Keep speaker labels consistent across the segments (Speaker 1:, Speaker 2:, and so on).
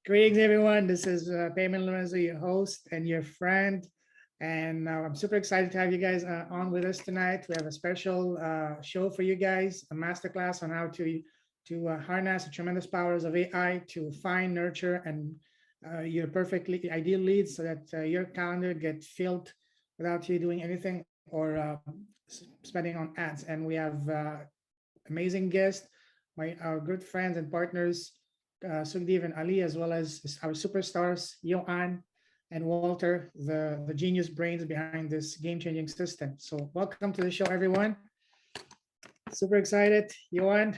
Speaker 1: Greetings, everyone. This is Payman Lorenzo, your host and your friend. And I'm super excited to have you guys on with us tonight. We have a special show for you guys, a masterclass on how to harness the tremendous powers of AI to find, nurture, and your perfectly ideal leads so that your calendar gets filled without you doing anything or spending on ads. And we have amazing guests, our good friends and partners, Sugdev and Ali, as well as our superstars, Johann and Walter, the genius brains behind this game-changing system. So welcome to the show, everyone. Super excited. Johann,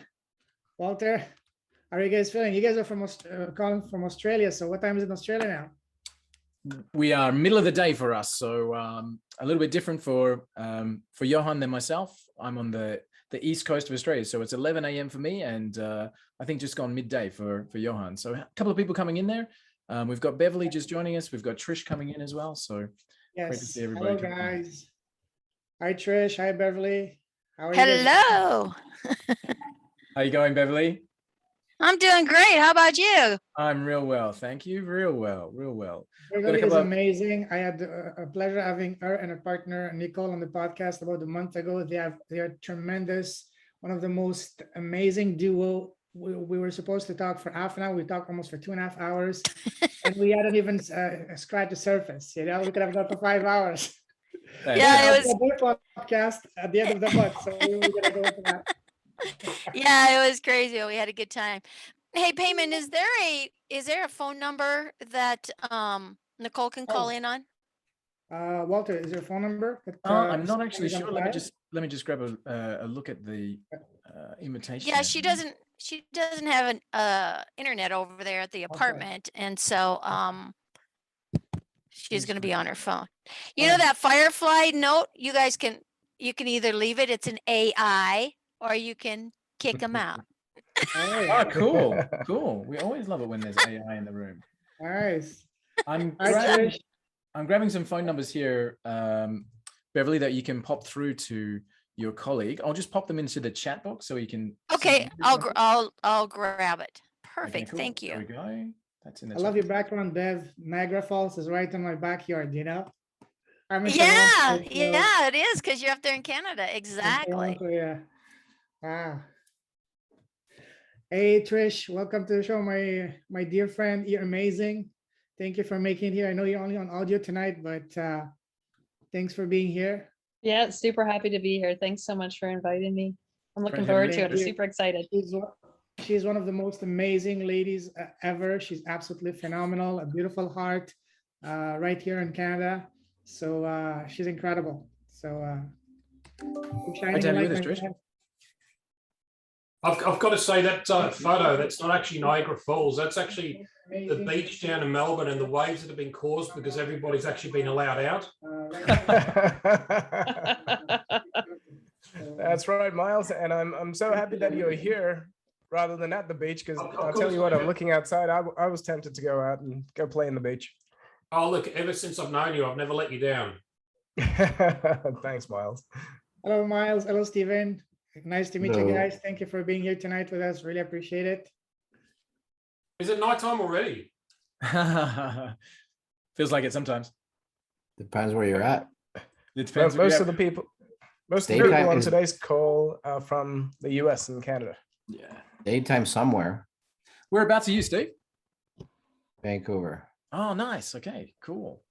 Speaker 1: Walter, how are you guys feeling? You guys are from calling from Australia. So what time is it in Australia now?
Speaker 2: We are middle of the day for us. So a little bit different for Johann than myself. I'm on the east coast of Australia. So it's 11 a.m. for me, and I think just gone midday for Johann. So a couple of people coming in there. We've got Beverly just joining us. We've got Trish coming in as well. So
Speaker 1: yes,
Speaker 2: great to see everybody.
Speaker 1: Hello, guys. Hi, Trish. Hi, Beverly.
Speaker 3: How are you? Hello.
Speaker 2: How you going, Beverly?
Speaker 3: I'm doing great. How about you?
Speaker 2: I'm real well. Thank you. Real well. Real well.
Speaker 1: Beverly is amazing. I had a pleasure having her and her partner, Nicole, on the podcast about a month ago. They are tremendous. One of the most amazing duo. We were supposed to talk for half an hour. We talked almost for 2.5 hours, and we hadn't even scratched the surface. You know, we could have gone for 5 hours.
Speaker 3: Yeah, it was
Speaker 1: a podcast at the end of the month, so we were gonna go for that.
Speaker 3: Yeah, it was crazy. We had a good time. Hey, Payman, is there a phone number that Nicole can call in on?
Speaker 1: Walter, is there a phone number?
Speaker 2: I'm not actually sure. Let me just grab a look at the invitation.
Speaker 3: Yeah, she doesn't have an internet over there at the apartment, and so she's going to be on her phone. You know that Firefly note? You guys can either leave it. It's an AI, or you can kick them out.
Speaker 2: Oh, cool, cool. We always love it when there's AI in the room.
Speaker 1: Nice.
Speaker 2: I'm grabbing some phone numbers here, Beverly, that you can pop through to your colleague. I'll just pop them into the chat box so you can.
Speaker 3: Okay, I'll grab it. Perfect. Okay, cool. Thank you.
Speaker 2: There we go. That's in the
Speaker 1: I love your background, Bev. Niagara Falls is right in my backyard, you know?
Speaker 3: Yeah, it is, because you're up there in Canada. Exactly.
Speaker 1: Yeah. Wow. Hey, Trish, welcome to the show, my dear friend. You're amazing. Thank you for making it here. I know you're only on audio tonight, but thanks for being here.
Speaker 4: Yeah, super happy to be here. Thanks so much for inviting me. I'm looking forward to it. I'm super excited.
Speaker 1: She's one of the most amazing ladies ever. She's absolutely phenomenal, a beautiful heart, right here in Canada. So she's incredible. So
Speaker 5: I've got to say that photo, that's not actually Niagara Falls. That's actually the beach down in Melbourne and the waves that have been caused because everybody's actually been allowed out.
Speaker 6: That's right, Miles. And I'm so happy that you're here rather than at the beach, because I'll tell you what, I'm looking outside. I was tempted to go out and go play in the beach.
Speaker 5: Oh, look, ever since I've known you, I've never let you down.
Speaker 6: Thanks, Miles.
Speaker 1: Hello, Miles. Hello, Stephen. Nice to meet you guys. Thank you for being here tonight with us. Really appreciate it.
Speaker 5: Is it nighttime already?
Speaker 2: Feels like it sometimes.
Speaker 7: Depends where you're at.
Speaker 6: It depends. Most of the people on today's call are from the US and Canada.
Speaker 7: Yeah. Daytime somewhere.
Speaker 2: Whereabouts are you, Steve?
Speaker 7: Vancouver.
Speaker 2: Oh, nice. Okay, cool.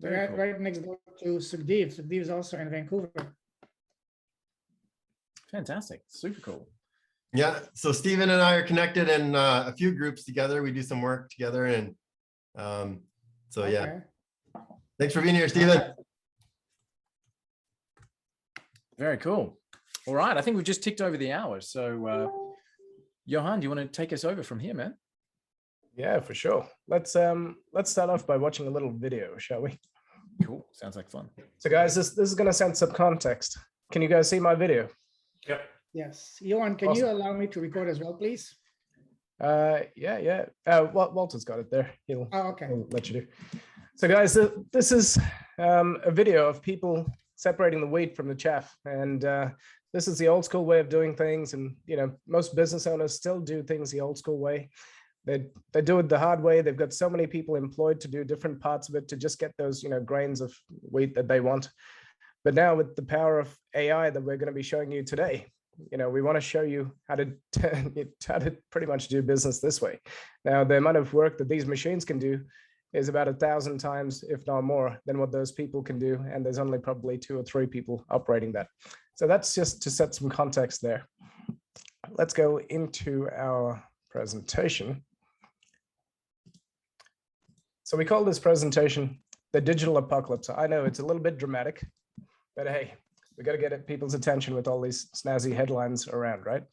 Speaker 1: Right next door to Sugdev. Sugdev is also in Vancouver.
Speaker 2: Fantastic. Super cool.
Speaker 8: Yeah. So Stephen and I are connected in a few groups together. We do some work together. And so, yeah. Thanks for being here, Stephen.
Speaker 2: Very cool. All right. I think we've just ticked over the hour. So, Johann, do you want to take us over from here, man?
Speaker 6: Yeah, for sure. Let's start off by watching a little video, shall we?
Speaker 2: Cool. Sounds like fun.
Speaker 6: So, guys, this is going to send some context. Can you guys see my video?
Speaker 5: Yep.
Speaker 1: Yes. Johann, can you allow me to record as well, please?
Speaker 6: Yeah. Walter's got it there. He'll let you do. So, guys, this is a video of people separating the wheat from the chaff, and this is the old school way of doing things. And most business owners still do things the old school way. They do it the hard way. They've got so many people employed to do different parts of it to just get those, grains of wheat that they want. But now with the power of AI that we're going to be showing you today, we want to show you how to pretty much do business this way. Now, the amount of work that these machines can do is about 1,000 times, if not more, than what those people can do. And there's only probably 2 or 3 people operating that. So that's just to set some context there. Let's go into our presentation. So we call this presentation the digital apocalypse. I know it's a little bit dramatic, but hey, we got to get people's attention with all these snazzy headlines around, right?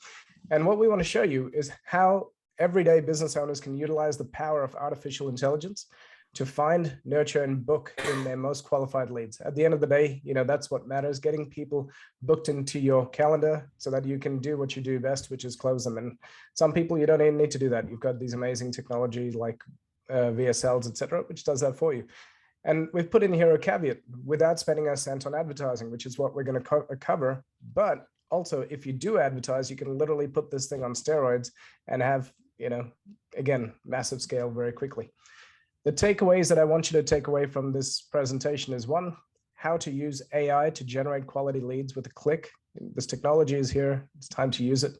Speaker 6: And what we want to show you is how everyday business owners can utilize the power of artificial intelligence to find, nurture, and book in their most qualified leads. At the end of the day, that's what matters, getting people booked into your calendar so that you can do what you do best, which is close them. And some people, you don't even need to do that. You've got these amazing technologies like VSLs, etc., which does that for you. And we've put in here a caveat: without spending a cent on advertising, which is what we're going to cover. But also, if you do advertise, you can literally put this thing on steroids and have, again, massive scale very quickly. The takeaways that I want you to take away from this presentation is: 1, how to use AI to generate quality leads with a click. This technology is here. It's time to use it.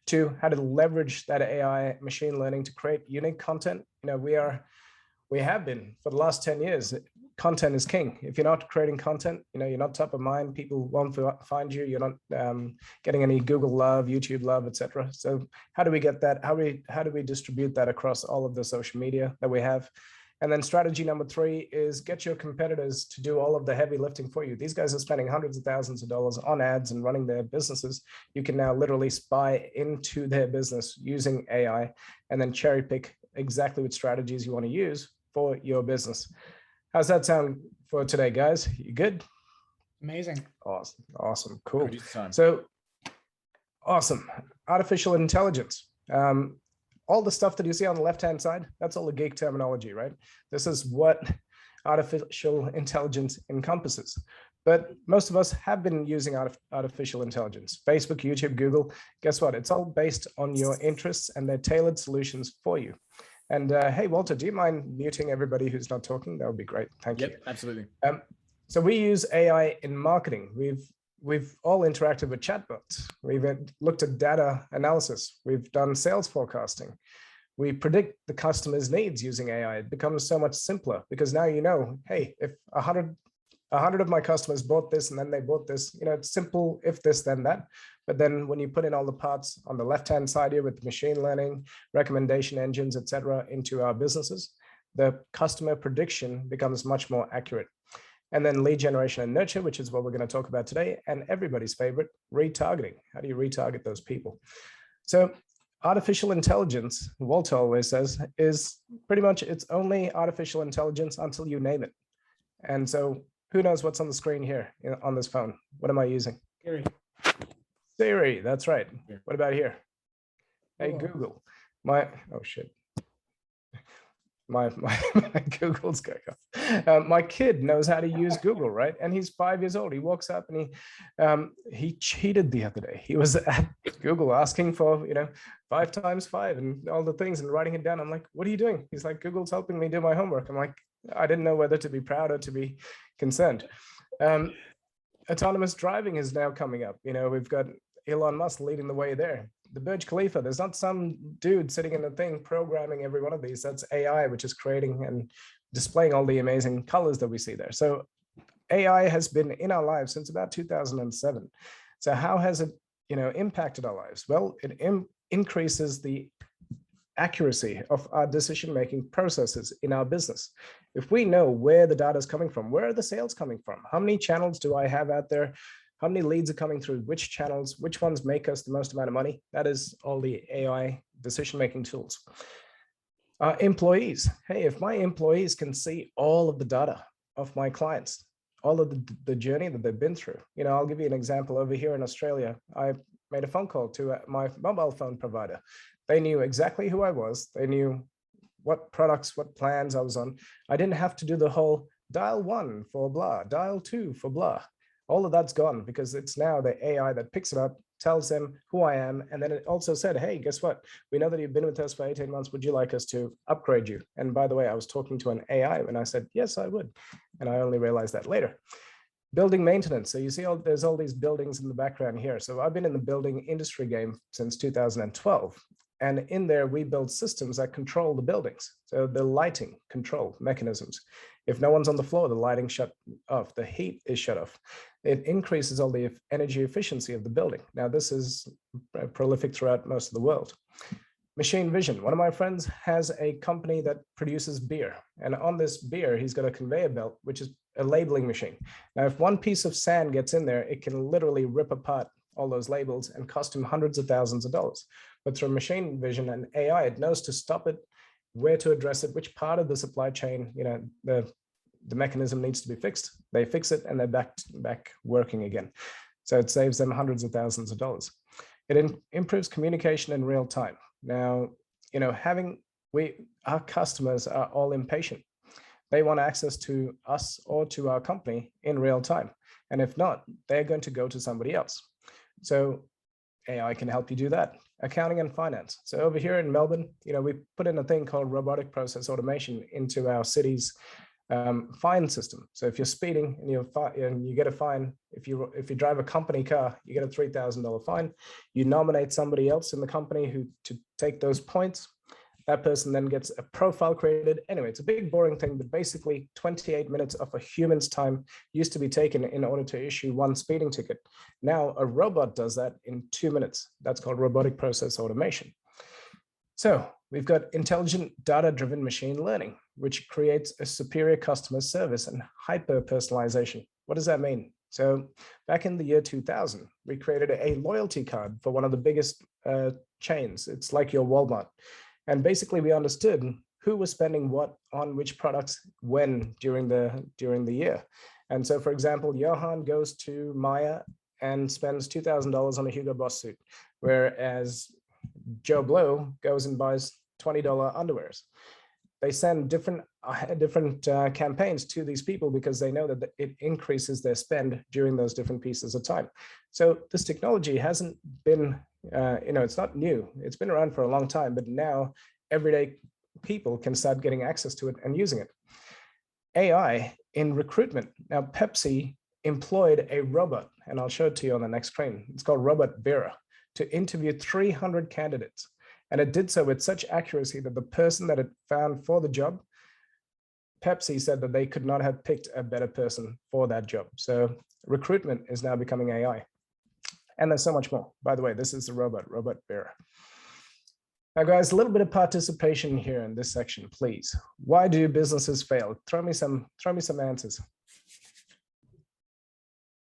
Speaker 6: 2, how to leverage that AI machine learning to create unique content. We have been for the last 10 years. Content is king. If you're not creating content, you're not top of mind. People won't find you. You're not getting any Google love, YouTube love, etc. So how do we get that? How do we distribute that across all of the social media that we have? And then strategy number 3 is get your competitors to do all of the heavy lifting for you. These guys are spending hundreds of thousands of dollars on ads and running their businesses. You can now literally spy into their business using AI and then cherry pick exactly what strategies you want to use for your business. How's that sound for today, guys? You good?
Speaker 1: Amazing.
Speaker 6: Awesome. Cool. So awesome. Artificial intelligence. All the stuff that you see on the left-hand side, that's all the geek terminology, right? This is what artificial intelligence encompasses. But most of us have been using artificial intelligence. Facebook, YouTube, Google. Guess what? It's all based on your interests, and they're tailored solutions for you. And hey, Walter, do you mind muting everybody who's not talking? That would be great. Thank you.
Speaker 2: Absolutely.
Speaker 6: So we use AI in marketing. We've all interacted with chatbots. We've looked at data analysis. We've done sales forecasting. We predict the customer's needs using AI. It becomes so much simpler because now hey, if 100 of my customers bought this and then they bought this, it's simple, if this, then that. But then when you put in all the parts on the left-hand side here with machine learning, recommendation engines, etc., into our businesses, the customer prediction becomes much more accurate. And then lead generation and nurture, which is what we're going to talk about today, and everybody's favorite, retargeting. How do you retarget those people? So artificial intelligence, Walter always says, is pretty much, it's only artificial intelligence until you name it. And so who knows what's on the screen here on this phone? What am I using? Siri, that's right. What about here? Hey, Google. Oh shit. My Google's going off. My kid knows how to use Google, right? And he's 5 years old. He walks up and he cheated the other day. He was at Google asking for 5 times 5 and all the things and writing it down. I'm like, what are you doing? He's like, Google's helping me do my homework. I'm like, I didn't know whether to be proud or to be concerned. Autonomous driving is now coming up. We've got Elon Musk leading the way there. The Burj Khalifa, there's not some dude sitting in the thing programming every one of these. That's AI, which is creating and displaying all the amazing colors that we see there. So AI has been in our lives since about 2007. So how has it, impacted our lives? Well, it increases the accuracy of our decision-making processes in our business. If we know where the data is coming from, where are the sales coming from? How many channels do I have out there? How many leads are coming through which channels? Which ones make us the most amount of money? That is all the AI decision-making tools. Employees. Hey, if my employees can see all of the data of my clients, all of the journey that they've been through. I'll give you an example. Over here in Australia, I made a phone call to my mobile phone provider. They knew exactly who I was. They knew what products, what plans I was on. I didn't have to do the whole dial 1 for blah, dial 2 for blah. All of that's gone because it's now the AI that picks it up, tells them who I am. And then it also said, hey, guess what? We know that you've been with us for 18 months. Would you like us to upgrade you? And by the way, I was talking to an AI when I said, yes, I would. And I only realized that later. Building maintenance. So you see, there's all these buildings in the background here. So I've been in the building industry game since 2012. And in there, we build systems that control the buildings. So the lighting control mechanisms. If no one's on the floor, the lighting shut off, the heat is shut off. It increases all the energy efficiency of the building. Now, this is prolific throughout most of the world. Machine vision. One of my friends has a company that produces beer. And on this beer, he's got a conveyor belt, which is a labeling machine. Now, if one piece of sand gets in there, it can literally rip apart all those labels and cost him hundreds of thousands of dollars. But through machine vision and AI, it knows to stop it, where to address it, which part of the supply chain, the mechanism needs to be fixed. They fix it and they're back working again. So it saves them hundreds of thousands of dollars. It improves communication in real time. Now, our customers are all impatient. They want access to us or to our company in real time. And if not, they're going to go to somebody else. So AI can help you do that. Accounting and finance. So over here in Melbourne, we put in a thing called robotic process automation into our city's fine system. So if you're speeding and you get a fine, if you drive a company car, you get a $3,000 fine. You nominate somebody else in the company to take those points. That person then gets a profile created. Anyway, it's a big boring thing, but basically 28 minutes of a human's time used to be taken in order to issue one speeding ticket. Now a robot does that in 2 minutes. That's called robotic process automation. So we've got intelligent data-driven machine learning, which creates a superior customer service and hyper-personalization. What does that mean? So back in the year 2000, we created a loyalty card for one of the biggest chains. It's like your Walmart. And basically we understood who was spending what on which products when during the year. And so, for example, Johann goes to Maya and spends $2,000 on a Hugo Boss suit, whereas Joe Blow goes and buys $20 underwears. They send different campaigns to these people because they know that it increases their spend during those different pieces of time. So this technology hasn't been, it's not new. It's been around for a long time, but now everyday people can start getting access to it and using it. AI in recruitment. Now, Pepsi employed a robot, and I'll show it to you on the next screen. It's called Robot Vera, to interview 300 candidates. And it did so with such accuracy that the person that it found for the job, Pepsi said that they could not have picked a better person for that job. So recruitment is now becoming AI. And there's so much more. By the way, this is the Robot Vera. Now, guys, a little bit of participation here in this section, please. Why do businesses fail? Throw me some answers.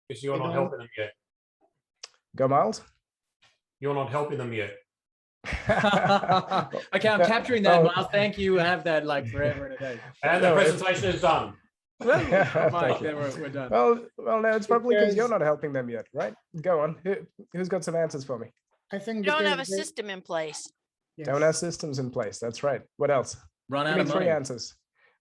Speaker 5: Because you're not helping them yet.
Speaker 6: Go, Miles.
Speaker 5: You're not helping them yet.
Speaker 2: Okay, I'm capturing that, Miles. Thank you. Have that like forever and a day.
Speaker 5: And the presentation is done.
Speaker 2: We're done.
Speaker 6: Well, no, it's probably because you're not helping them yet, right? Go on. Who's got some answers for me?
Speaker 1: I think
Speaker 3: You don't have a system in place.
Speaker 1: Yes.
Speaker 6: Don't have systems in place. That's right. What else?
Speaker 2: Run out
Speaker 6: Give
Speaker 2: of
Speaker 6: me
Speaker 2: money.
Speaker 6: 3 answers.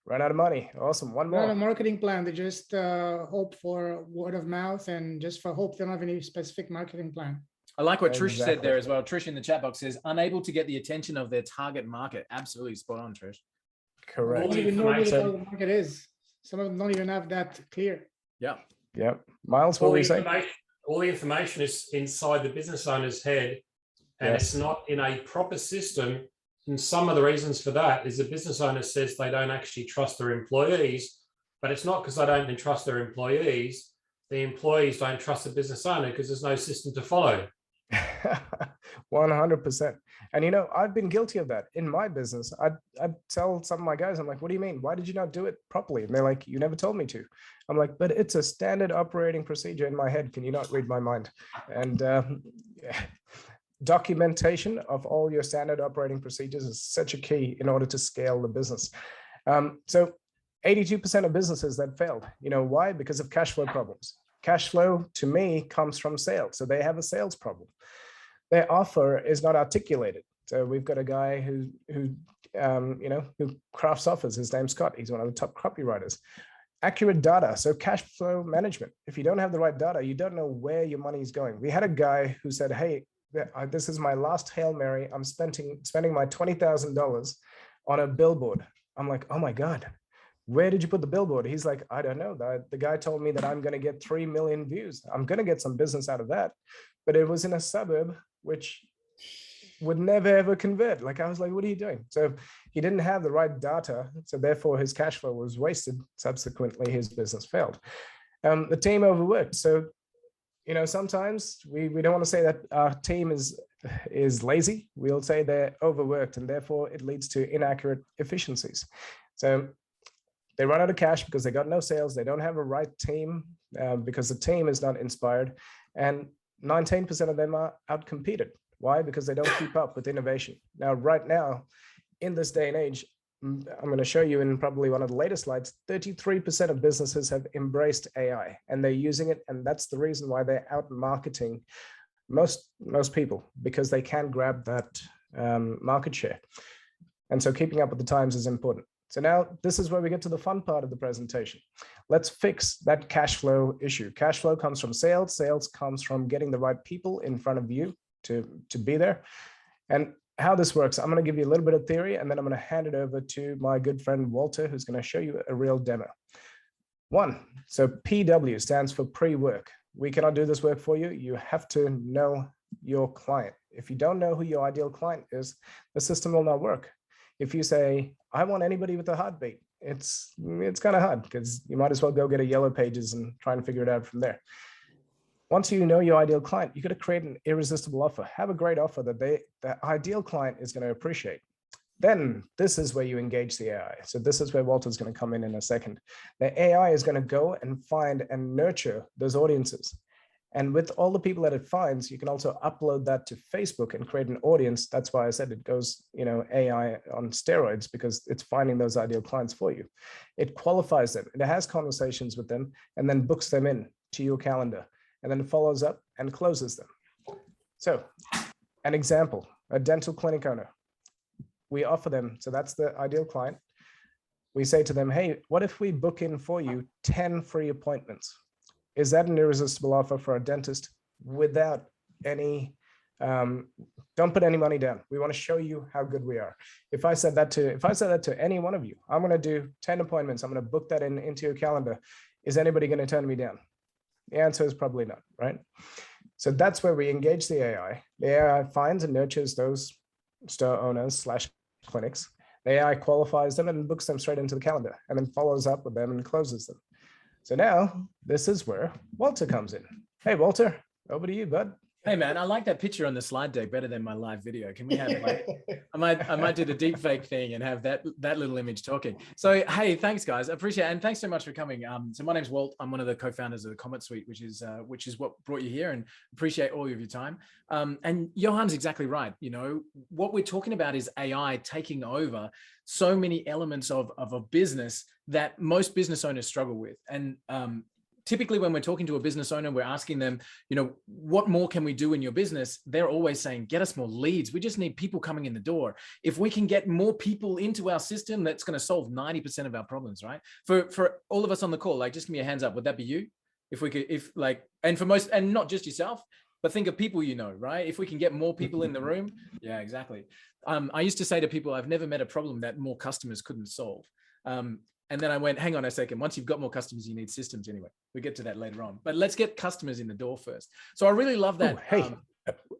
Speaker 6: Run out of money. Awesome. One
Speaker 1: Not a
Speaker 6: more.
Speaker 1: marketing plan. They just hope for word of mouth, and just for hope they don't have any specific marketing plan.
Speaker 2: I like what Trish said
Speaker 6: Exactly.
Speaker 2: there as well. Trish in the chat box says, unable to get the attention of their target market. Absolutely spot on, Trish.
Speaker 1: They
Speaker 6: Correct.
Speaker 1: don't even know who the
Speaker 5: information.
Speaker 1: target market is. Some of them don't even have that clear.
Speaker 2: Yeah.
Speaker 6: Yep. Miles, what were you saying?
Speaker 5: All the information is inside the business owner's head, and
Speaker 6: Yes.
Speaker 5: it's not in a proper system. And some of the reasons for that is the business owner says they don't actually trust their employees, but it's not because they don't trust their employees. The employees don't trust the business owner because there's no system to follow.
Speaker 6: 100%. And I've been guilty of that in my business. I'd tell some of my guys, I'm like, what do you mean? Why did you not do it properly? And they're like, you never told me to. I'm like, but it's a standard operating procedure in my head. Can you not read my mind? And documentation of all your standard operating procedures is such a key in order to scale the business. So 82% of businesses that failed, why? Because of cash flow problems. Cash flow to me comes from sales. So they have a sales problem. Their offer is not articulated. So we've got a guy who crafts offers. His name's Scott. He's one of the top copywriters. accurate data. So cash flow management. If you don't have the right data, you don't know where your money is going. We had a guy who said, hey, this is my last Hail Mary. I'm spending my $20,000 on a billboard. I'm like, oh my God, where did you put the billboard? He's like, I don't know. The guy told me that I'm going to get 3 million views. I'm going to get some business out of that. But it was in a suburb, which would never ever convert. Like, I was like, what are you doing? So he didn't have the right data. So therefore his cash flow was wasted. Subsequently, his business failed. The team overworked. So, you know, sometimes we don't want to say that our team is lazy. We'll say they're overworked, and therefore it leads to inaccurate efficiencies. So they run out of cash because they got no sales. They don't have a right team because the team is not inspired. And 19% of them are outcompeted. Why? Because they don't keep up with innovation. Now, right now, in this day and age, I'm going to show you in probably one of the latest slides, 33% of businesses have embraced AI and they're using it. And that's the reason why they're out marketing most people, because they can grab that market share. And so keeping up with the times is important. So now this is where we get to the fun part of the presentation. Let's fix that cash flow issue. Cash flow comes from sales. Sales comes from getting the right people in front of you to be there. And how this works, I'm going to give you a little bit of theory, and then I'm going to hand it over to my good friend Walter, who's going to show you a real demo. One, so PW stands for pre-work. We cannot do this work for you. You have to know your client. If you don't know who your ideal client is, the system will not work. If you say, I want anybody with a heartbeat, it's kind of hard because you might as well go get a Yellow Pages and try and figure it out from there. Once you know your ideal client, you got to create an irresistible offer. Have a great offer that the ideal client is going to appreciate. Then this is where you engage the AI. So this is where Walter's going to come in a second. The AI is going to go and find and nurture those audiences. And with all the people that it finds, you can also upload that to Facebook and create an audience. That's why I said it goes, you know, AI on steroids, because it's finding those ideal clients for you. It qualifies them. It has conversations with them and then books them in to your calendar, and then follows up and closes them. So an example, a dental clinic owner. We offer them, so that's the ideal client. We say to them, hey, what if we book in for you 10 free appointments? Is that an irresistible offer for a dentist without any, don't put any money down. We want to show you how good we are. If I said that to any one of you, I'm going to do 10 appointments. I'm going to book that into your calendar. Is anybody going to turn me down? The answer is probably not, right? So that's where we engage the AI. The AI finds and nurtures those store owners / clinics. The AI qualifies them and books them straight into the calendar, and then follows up with them and closes them. So now this is where Walter comes in. Hey, Walter, over to you, bud.
Speaker 2: Hey man, I like that picture on the slide deck better than my live video. Can we have like, I might do the deep fake thing and have that little image talking. So, hey, thanks guys. I appreciate it. And thanks so much for coming. So my name's Walt. I'm one of the co-founders of the Comet Suite, which is what brought you here, and appreciate all of your time. And Johann's exactly right. You know, what we're talking about is AI taking over so many elements of a business that most business owners struggle with. And, typically when we're talking to a business owner, we're asking them, you know, what more can we do in your business? They're always saying, get us more leads. We just need people coming in the door. If we can get more people into our system, that's going to solve 90% of our problems, right? For all of us on the call, like, just give me a hands up. Would that be you? If we could, and for most, and not just yourself, but think of people, you know, right? If we can get more people in the room. Yeah, exactly. I used to say to people, I've never met a problem that more customers couldn't solve. And then I went, hang on a second. Once you've got more customers, you need systems anyway. We get to that later on, but let's get customers in the door first. So I really love that.
Speaker 6: Ooh,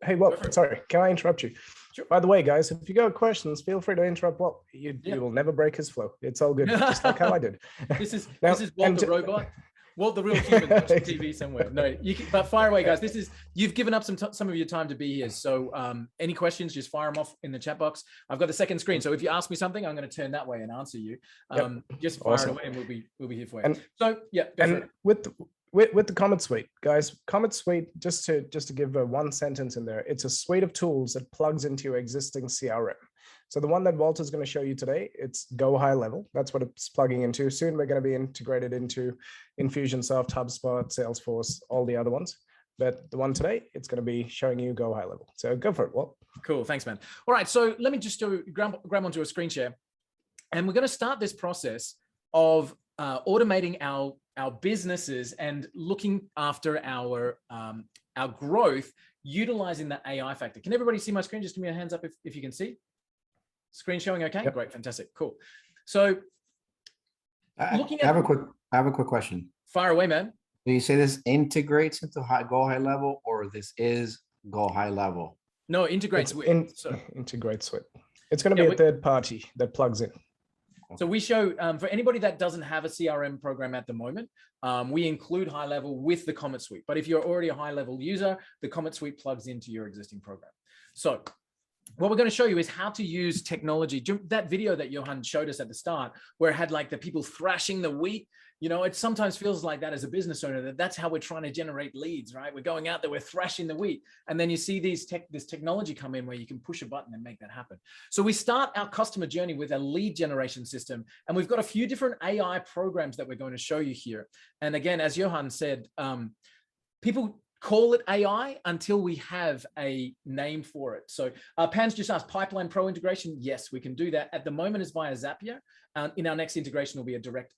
Speaker 6: hey, Walt, sorry, can I interrupt you?
Speaker 2: Sure.
Speaker 6: By the way, guys, if you got questions, feel free to interrupt Walt. You will never break his flow. It's all good, just like how I did.
Speaker 2: This is Walt the robot. Walt the real human watching TV somewhere. No, but fire away, guys. You've given up some of your time to be here. So any questions, just fire them off in the chat box. I've got the second screen. So if you ask me something, I'm going to turn that way and answer you. Just fire it away and we'll be here for you.
Speaker 6: And,
Speaker 2: so yeah,
Speaker 6: and with the Comet Suite, guys, Comet Suite, just to give one sentence in there, it's a suite of tools that plugs into your existing CRM. So the one that Walter's going to show you today, it's Go High Level. That's what it's plugging into. Soon we're going to be integrated into Infusionsoft, HubSpot, Salesforce, all the other ones. But the one today, it's going to be showing you Go High Level. So go for it, Walt.
Speaker 2: Cool, thanks, man. All right, so let me just grab onto a screen share, and we're going to start this process of automating our businesses and looking after our growth, utilizing the AI factor. Can everybody see my screen? Just give me a hands up if you can see. Screen showing okay? Yep. Great, fantastic, cool. So
Speaker 7: I have a quick question.
Speaker 2: Fire away, man.
Speaker 7: Do you say this integrates into Go High Level, or this is Go High Level?
Speaker 2: No, integrates with.
Speaker 6: Integrates with. It's going to be a third party that plugs in.
Speaker 2: So we show, for anybody that doesn't have a CRM program at the moment, we include High Level with the Comet Suite. But if you're already a High Level user, the Comet Suite plugs into your existing program. So what we're going to show you is how to use technology. That video that Johann showed us at the start, where it had like the people thrashing the wheat, you know, it sometimes feels like that as a business owner, that's how we're trying to generate leads, right? We're going out there, we're thrashing the wheat. And then you see this technology come in where you can push a button and make that happen. So we start our customer journey with a lead generation system. And we've got a few different AI programs that we're going to show you here. And again, as Johann said, people call it AI until we have a name for it. So Pan's just asked, Pipeline Pro integration. Yes, we can do that. At the moment, it's via Zapier. In our next integration will be a direct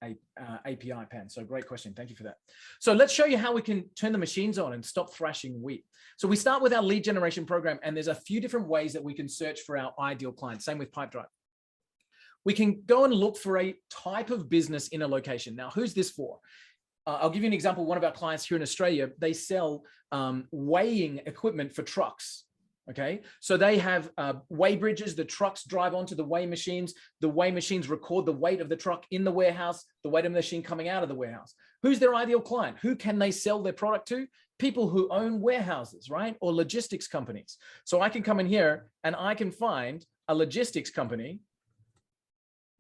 Speaker 2: API, Pan. So great question. Thank you for that. So let's show you how we can turn the machines on and stop thrashing wheat. So we start with our lead generation program, and there's a few different ways that we can search for our ideal client. Same with Pipedrive. We can go and look for a type of business in a location. Now, who's this for? I'll give you an example. One of our clients here in Australia, they sell weighing equipment for trucks. Okay, so they have weigh bridges. The trucks drive onto the weigh machines. The weigh machines record the weight of the truck in the warehouse, the weight of the machine coming out of the warehouse. Who's their ideal client? Who can they sell their product to? People who own warehouses, right? Or logistics companies. So I can come in here and I can find a logistics company.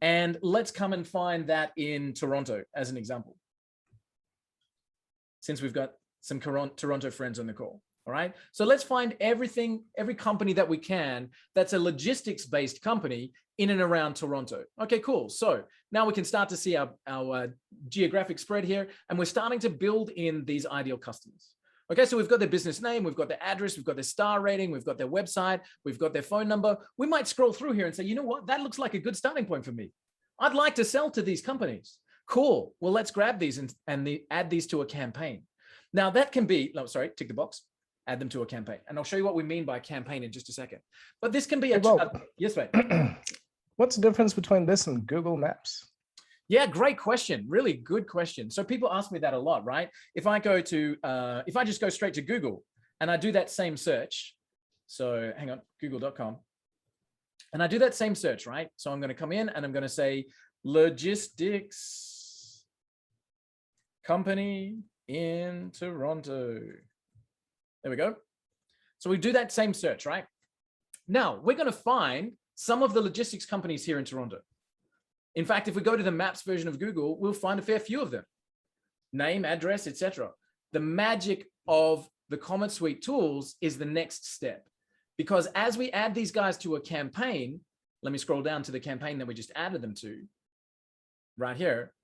Speaker 2: And let's come and find that in Toronto as an example, since we've got some Toronto friends on the call. All right. So let's find every company that we can that's a logistics-based company in and around Toronto. Okay, cool. So now we can start to see our geographic spread here, and we're starting to build in these ideal customers. Okay, so we've got their business name, we've got their address, we've got their star rating, we've got their website, we've got their phone number. We might scroll through here and say, you know what, that looks like a good starting point for me. I'd like to sell to these companies. Cool. Well, let's grab these and add these to a campaign. Now that can be, no, sorry, tick the box, add them to a campaign. And I'll show you what we mean by campaign in just a second. But this can be yes, mate.
Speaker 6: What's the difference between this and Google Maps?
Speaker 2: Yeah, great question. Really good question. So people ask me that a lot, right? If I go to, if I just go straight to Google and I do that same search, so hang on, google.com, and I do that same search, right? So I'm going to come in and I'm going to say logistics company in Toronto. There we go. So we do that same search, right? Now we're going to find some of the logistics companies here in Toronto. In fact, if we go to the Maps version of Google, we'll find a fair few of them. Name, address, etc. The magic of the Comet Suite tools is the next step. Because as we add these guys to a campaign, let me scroll down to the campaign that we just added them to, right here.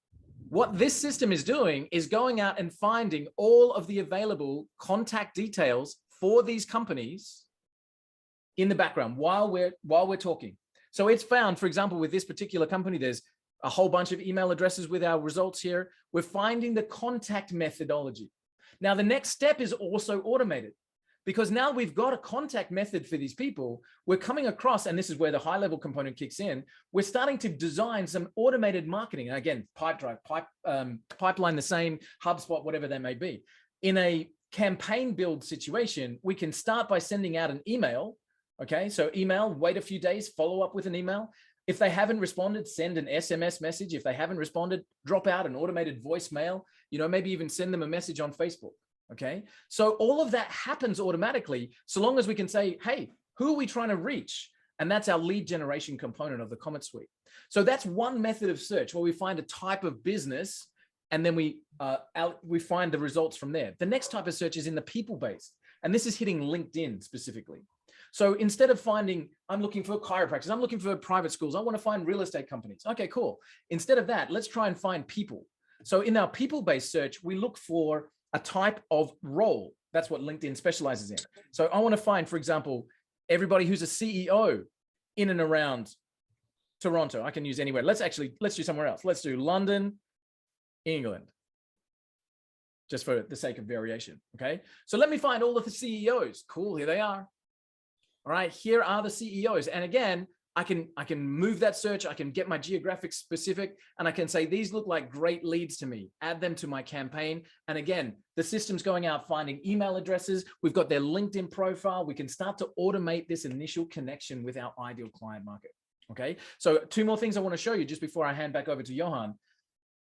Speaker 2: What this system is doing is going out and finding all of the available contact details for these companies in the background while we're talking. So it's found, for example, with this particular company, there's a whole bunch of email addresses with our results here. We're finding the contact methodology. Now, the next step is also automated, because now we've got a contact method for these people. We're coming across, and this is where the high level component kicks in. We're starting to design some automated marketing. And again, pipeline the same, HubSpot, whatever they may be. In a campaign build situation, we can start by sending out an email. Okay, so email, wait a few days, follow up with an email. If they haven't responded, send an SMS message. If they haven't responded, drop out an automated voicemail, maybe even send them a message on Facebook. Okay, so all of that happens automatically, so long as we can say, hey, who are we trying to reach? And that's our lead generation component of the Comet Suite. So that's one method of search where we find a type of business, and then we find the results from there. The next type of search is in the people-based, and this is hitting LinkedIn specifically. So instead of finding, I'm looking for chiropractors, I'm looking for private schools, I want to find real estate companies. Okay, cool. Instead of that, let's try and find people. So in our people-based search, we look for a type of role. That's what LinkedIn specializes in. So I want to find, for example, everybody who's a CEO in and around Toronto. I can use anywhere. Let's do somewhere else. Let's do London, England, just for the sake of variation. Okay, so let me find all of the CEOs. Cool, here they are. All right, here are the CEOs. And again, I can move that search. I can get my geographic specific, and I can say, these look like great leads to me, add them to my campaign. And again, the system's going out finding email addresses. We've got their LinkedIn profile. We can start to automate this initial connection with our ideal client market. Okay, so 2 more things I want to show you just before I hand back over to Johann.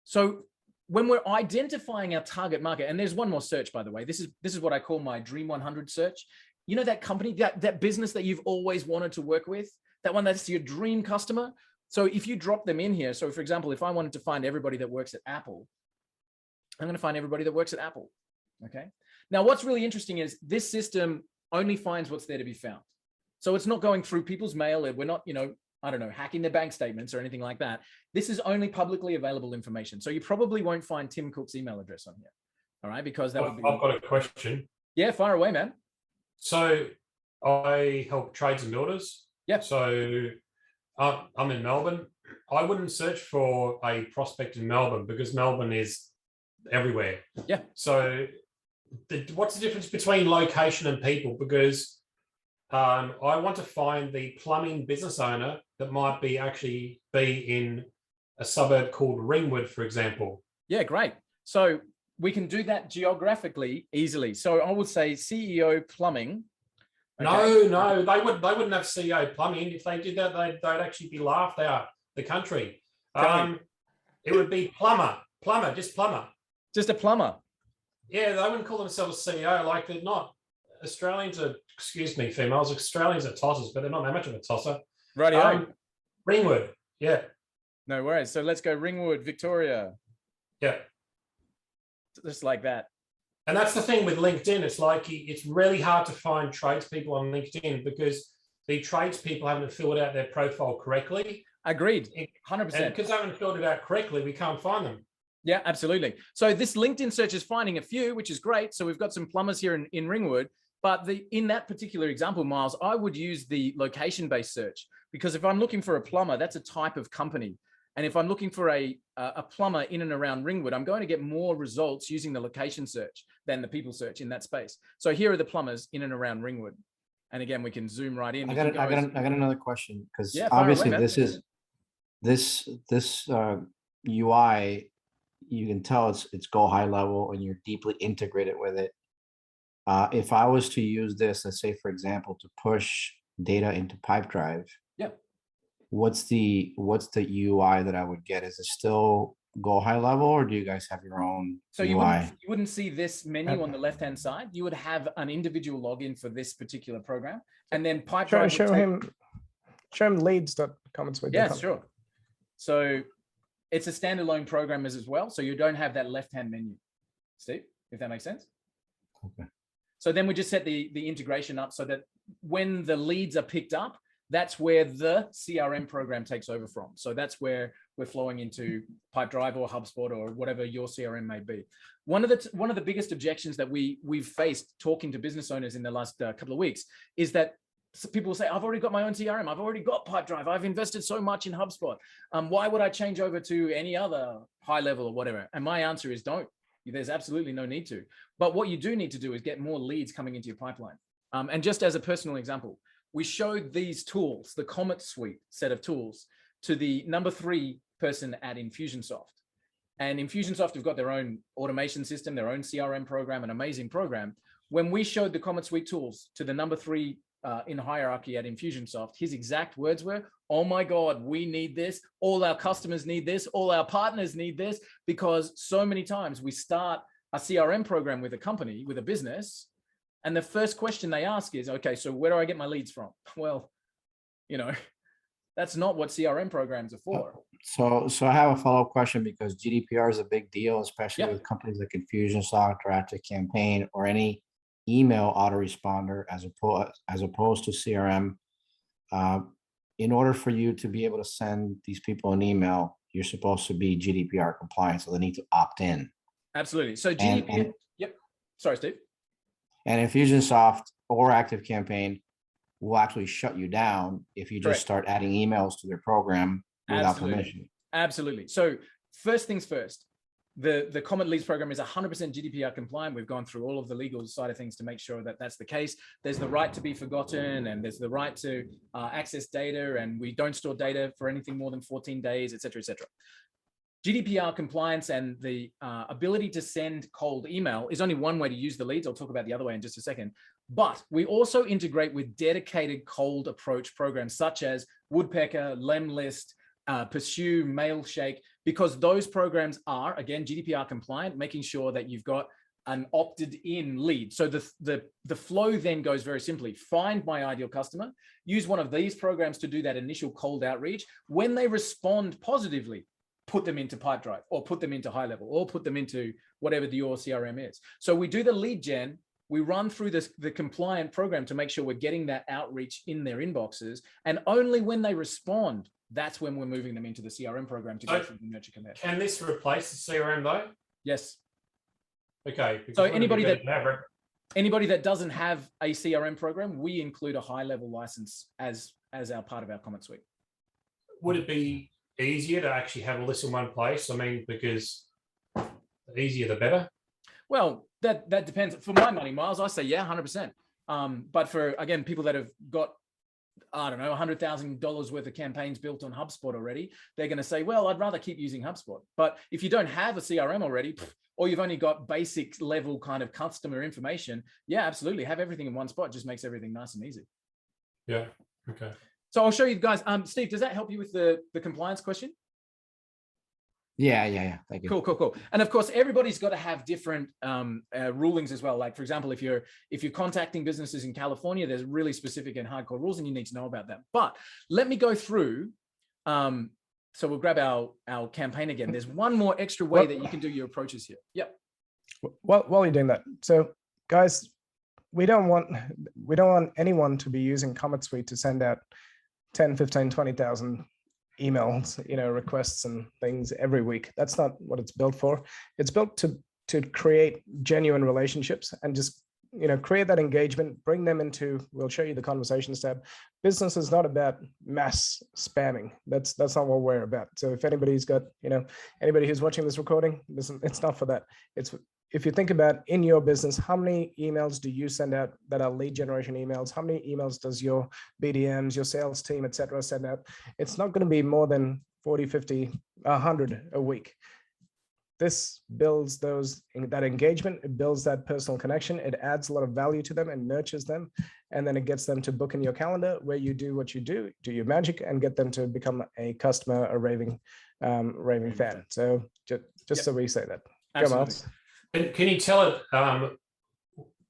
Speaker 2: So when we're identifying our target market, and there's one more search, by the way, this is what I call my Dream 100 search. You know, that company, that business that you've always wanted to work with, that one that's your dream customer. So if you drop them in here, so for example, if I wanted to find everybody that works at Apple, I'm going to find everybody that works at Apple. Okay. Now, what's really interesting is this system only finds what's there to be found. So it's not going through people's mail. We're not, you know, I don't know, hacking their bank statements or anything like that. This is only publicly available information. So you probably won't find Tim Cook's email address on here. All right. Because that would be.
Speaker 5: I've got a question.
Speaker 2: Yeah, fire away, man.
Speaker 5: So I help trades and builders.
Speaker 2: Yep.
Speaker 5: So I'm in Melbourne. I wouldn't search for a prospect in Melbourne because Melbourne is everywhere.
Speaker 2: Yeah.
Speaker 5: So what's the difference between location and people? Because I want to find the plumbing business owner that might be actually be in a suburb called Ringwood, for example.
Speaker 2: Yeah, great. So we can do that geographically easily. So I would say CEO plumbing.
Speaker 5: Okay. No, they wouldn't have CEO plumbing. If they did that, they'd actually be laughed out the country. It would be plumber, just plumber.
Speaker 2: Just a plumber.
Speaker 5: Yeah, they wouldn't call themselves CEO. Like, they're not. Australians are, excuse me, females, Australians are tossers, but they're not that much of a tosser.
Speaker 2: Right.
Speaker 5: Ringwood, yeah.
Speaker 2: No worries. So let's go Ringwood, Victoria.
Speaker 5: Yeah.
Speaker 2: Just like that.
Speaker 5: And that's the thing with LinkedIn. It's like, it's really hard to find tradespeople on LinkedIn because the tradespeople haven't filled out their profile correctly.
Speaker 2: Agreed, 100%.
Speaker 5: And because they haven't filled it out correctly, we can't find them.
Speaker 2: Yeah, absolutely. So this LinkedIn search is finding a few, which is great. So we've got some plumbers here in Ringwood, but in that particular example, Miles, I would use the location-based search, because if I'm looking for a plumber, that's a type of company. And if I'm looking for a plumber in and around Ringwood, I'm going to get more results using the location search than the people search in that space. So here are the plumbers in and around Ringwood. And again, we can zoom right in.
Speaker 7: I got another question, because obviously this UI, you can tell it's go high level and you're deeply integrated with it. If I was to use this, let's say, for example, to push data into Pipedrive,
Speaker 2: yeah,
Speaker 7: what's the UI that I would get? Is it still go high level, or do you guys have your own
Speaker 2: so
Speaker 7: UI?
Speaker 2: You wouldn't see this menu on the left hand side. You would have an individual login for this particular program, and then Pipedrive
Speaker 6: show him leads.Comet Suite.
Speaker 2: Yeah, sure. So it's a standalone program as well, so you don't have that left hand menu, Steve, if that makes sense.
Speaker 7: Okay.
Speaker 2: So then we just set the integration up so that when the leads are picked up, that's where the CRM program takes over from. So that's where we're flowing into Pipedrive or HubSpot or whatever your CRM may be. One of the biggest objections that we've faced talking to business owners in the last couple of weeks is that people will say, I've already got my own CRM. I've already got Pipedrive. I've invested so much in HubSpot. Why would I change over to any other high level or whatever? And my answer is don't. There's absolutely no need to. But what you do need to do is get more leads coming into your pipeline. And just as a personal example, we showed these tools, the Comet Suite set of tools, to the number 3 person at Infusionsoft. And Infusionsoft have got their own automation system, their own CRM program, an amazing program. When we showed the Comet Suite tools to the number 3 in hierarchy at Infusionsoft, his exact words were, oh my God, we need this. All our customers need this. All our partners need this, because so many times we start a CRM program with a company, with a business, and the first question they ask is, okay, so where do I get my leads from? Well, that's not what CRM programs are for.
Speaker 7: So I have a follow-up question, because GDPR is a big deal, especially with companies like Infusionsoft or ActiveCampaign or any email autoresponder as opposed to CRM. In order for you to be able to send these people an email, you're supposed to be GDPR compliant, so they need to opt in.
Speaker 2: Absolutely. So GDPR. Yep. Sorry, Steve.
Speaker 7: And Infusionsoft or ActiveCampaign will actually shut you down if you just start adding emails to their program without permission.
Speaker 2: Absolutely. So first things first, the Comet Leads program is 100% GDPR compliant. We've gone through all of the legal side of things to make sure that that's the case. There's the right to be forgotten, and there's the right to access data, and we don't store data for anything more than 14 days, et cetera, et cetera. GDPR compliance and the ability to send cold email is only one way to use the leads. I'll talk about the other way in just a second. But we also integrate with dedicated cold approach programs such as Woodpecker, Lemlist, Pursue, Mailshake, because those programs are, again, GDPR compliant, making sure that you've got an opted in lead. So the flow then goes very simply: find my ideal customer, use one of these programs to do that initial cold outreach. When they respond positively, put them into Pipedrive, or put them into High Level, or put them into whatever your CRM is. So we do the lead gen, we run through the compliant program to make sure we're getting that outreach in their inboxes. And only when they respond, that's when we're moving them into the CRM program to go through the nurture command.
Speaker 5: Can this replace the CRM though?
Speaker 2: Yes.
Speaker 5: Okay.
Speaker 2: So anybody that doesn't have a CRM program, we include a high level license as our part of our Comet Suite.
Speaker 5: Would it be easier to actually have all this in one place? I mean, because the easier the better.
Speaker 2: Well, that depends. For my money, Miles, I say yeah, 100%. But for, again, people that have got, I don't know, $100,000 worth of campaigns built on HubSpot already, they're going to say, well, I'd rather keep using HubSpot. But if you don't have a CRM already, or you've only got basic level kind of customer information, yeah, absolutely. Have everything in one spot. Just makes everything nice and easy.
Speaker 5: Yeah. Okay.
Speaker 2: So I'll show you guys. Steve, does that help you with the compliance question?
Speaker 7: Yeah. Thank you.
Speaker 2: Cool. And of course, everybody's got to have different rulings as well. Like, for example, if you're contacting businesses in California, there's really specific and hardcore rules, and you need to know about them. But let me go through. So we'll grab our campaign again. There's one more extra way that you can do your approaches here. Yep.
Speaker 6: While you're doing that, so guys, we don't want anyone to be using Comet Suite to send out 10, 15, 20,000 emails, requests and things every week. That's not what it's built for. It's built to create genuine relationships and just, create that engagement, bring them into, we'll show you the conversations tab. Business is not about mass spamming. That's not what we're about. So if anybody's got, anybody who's watching this recording, it's not for that. It's, if you think about in your business, how many emails do you send out that are lead generation emails? How many emails does your BDMs, your sales team, et cetera, send out? It's not going to be more than 40, 50, 100 a week. This builds that engagement, it builds that personal connection, it adds a lot of value to them and nurtures them. And then it gets them to book in your calendar where you do what you do your magic and get them to become a customer, a raving fan. So just so we say that.
Speaker 2: Absolutely.
Speaker 5: Can you tell it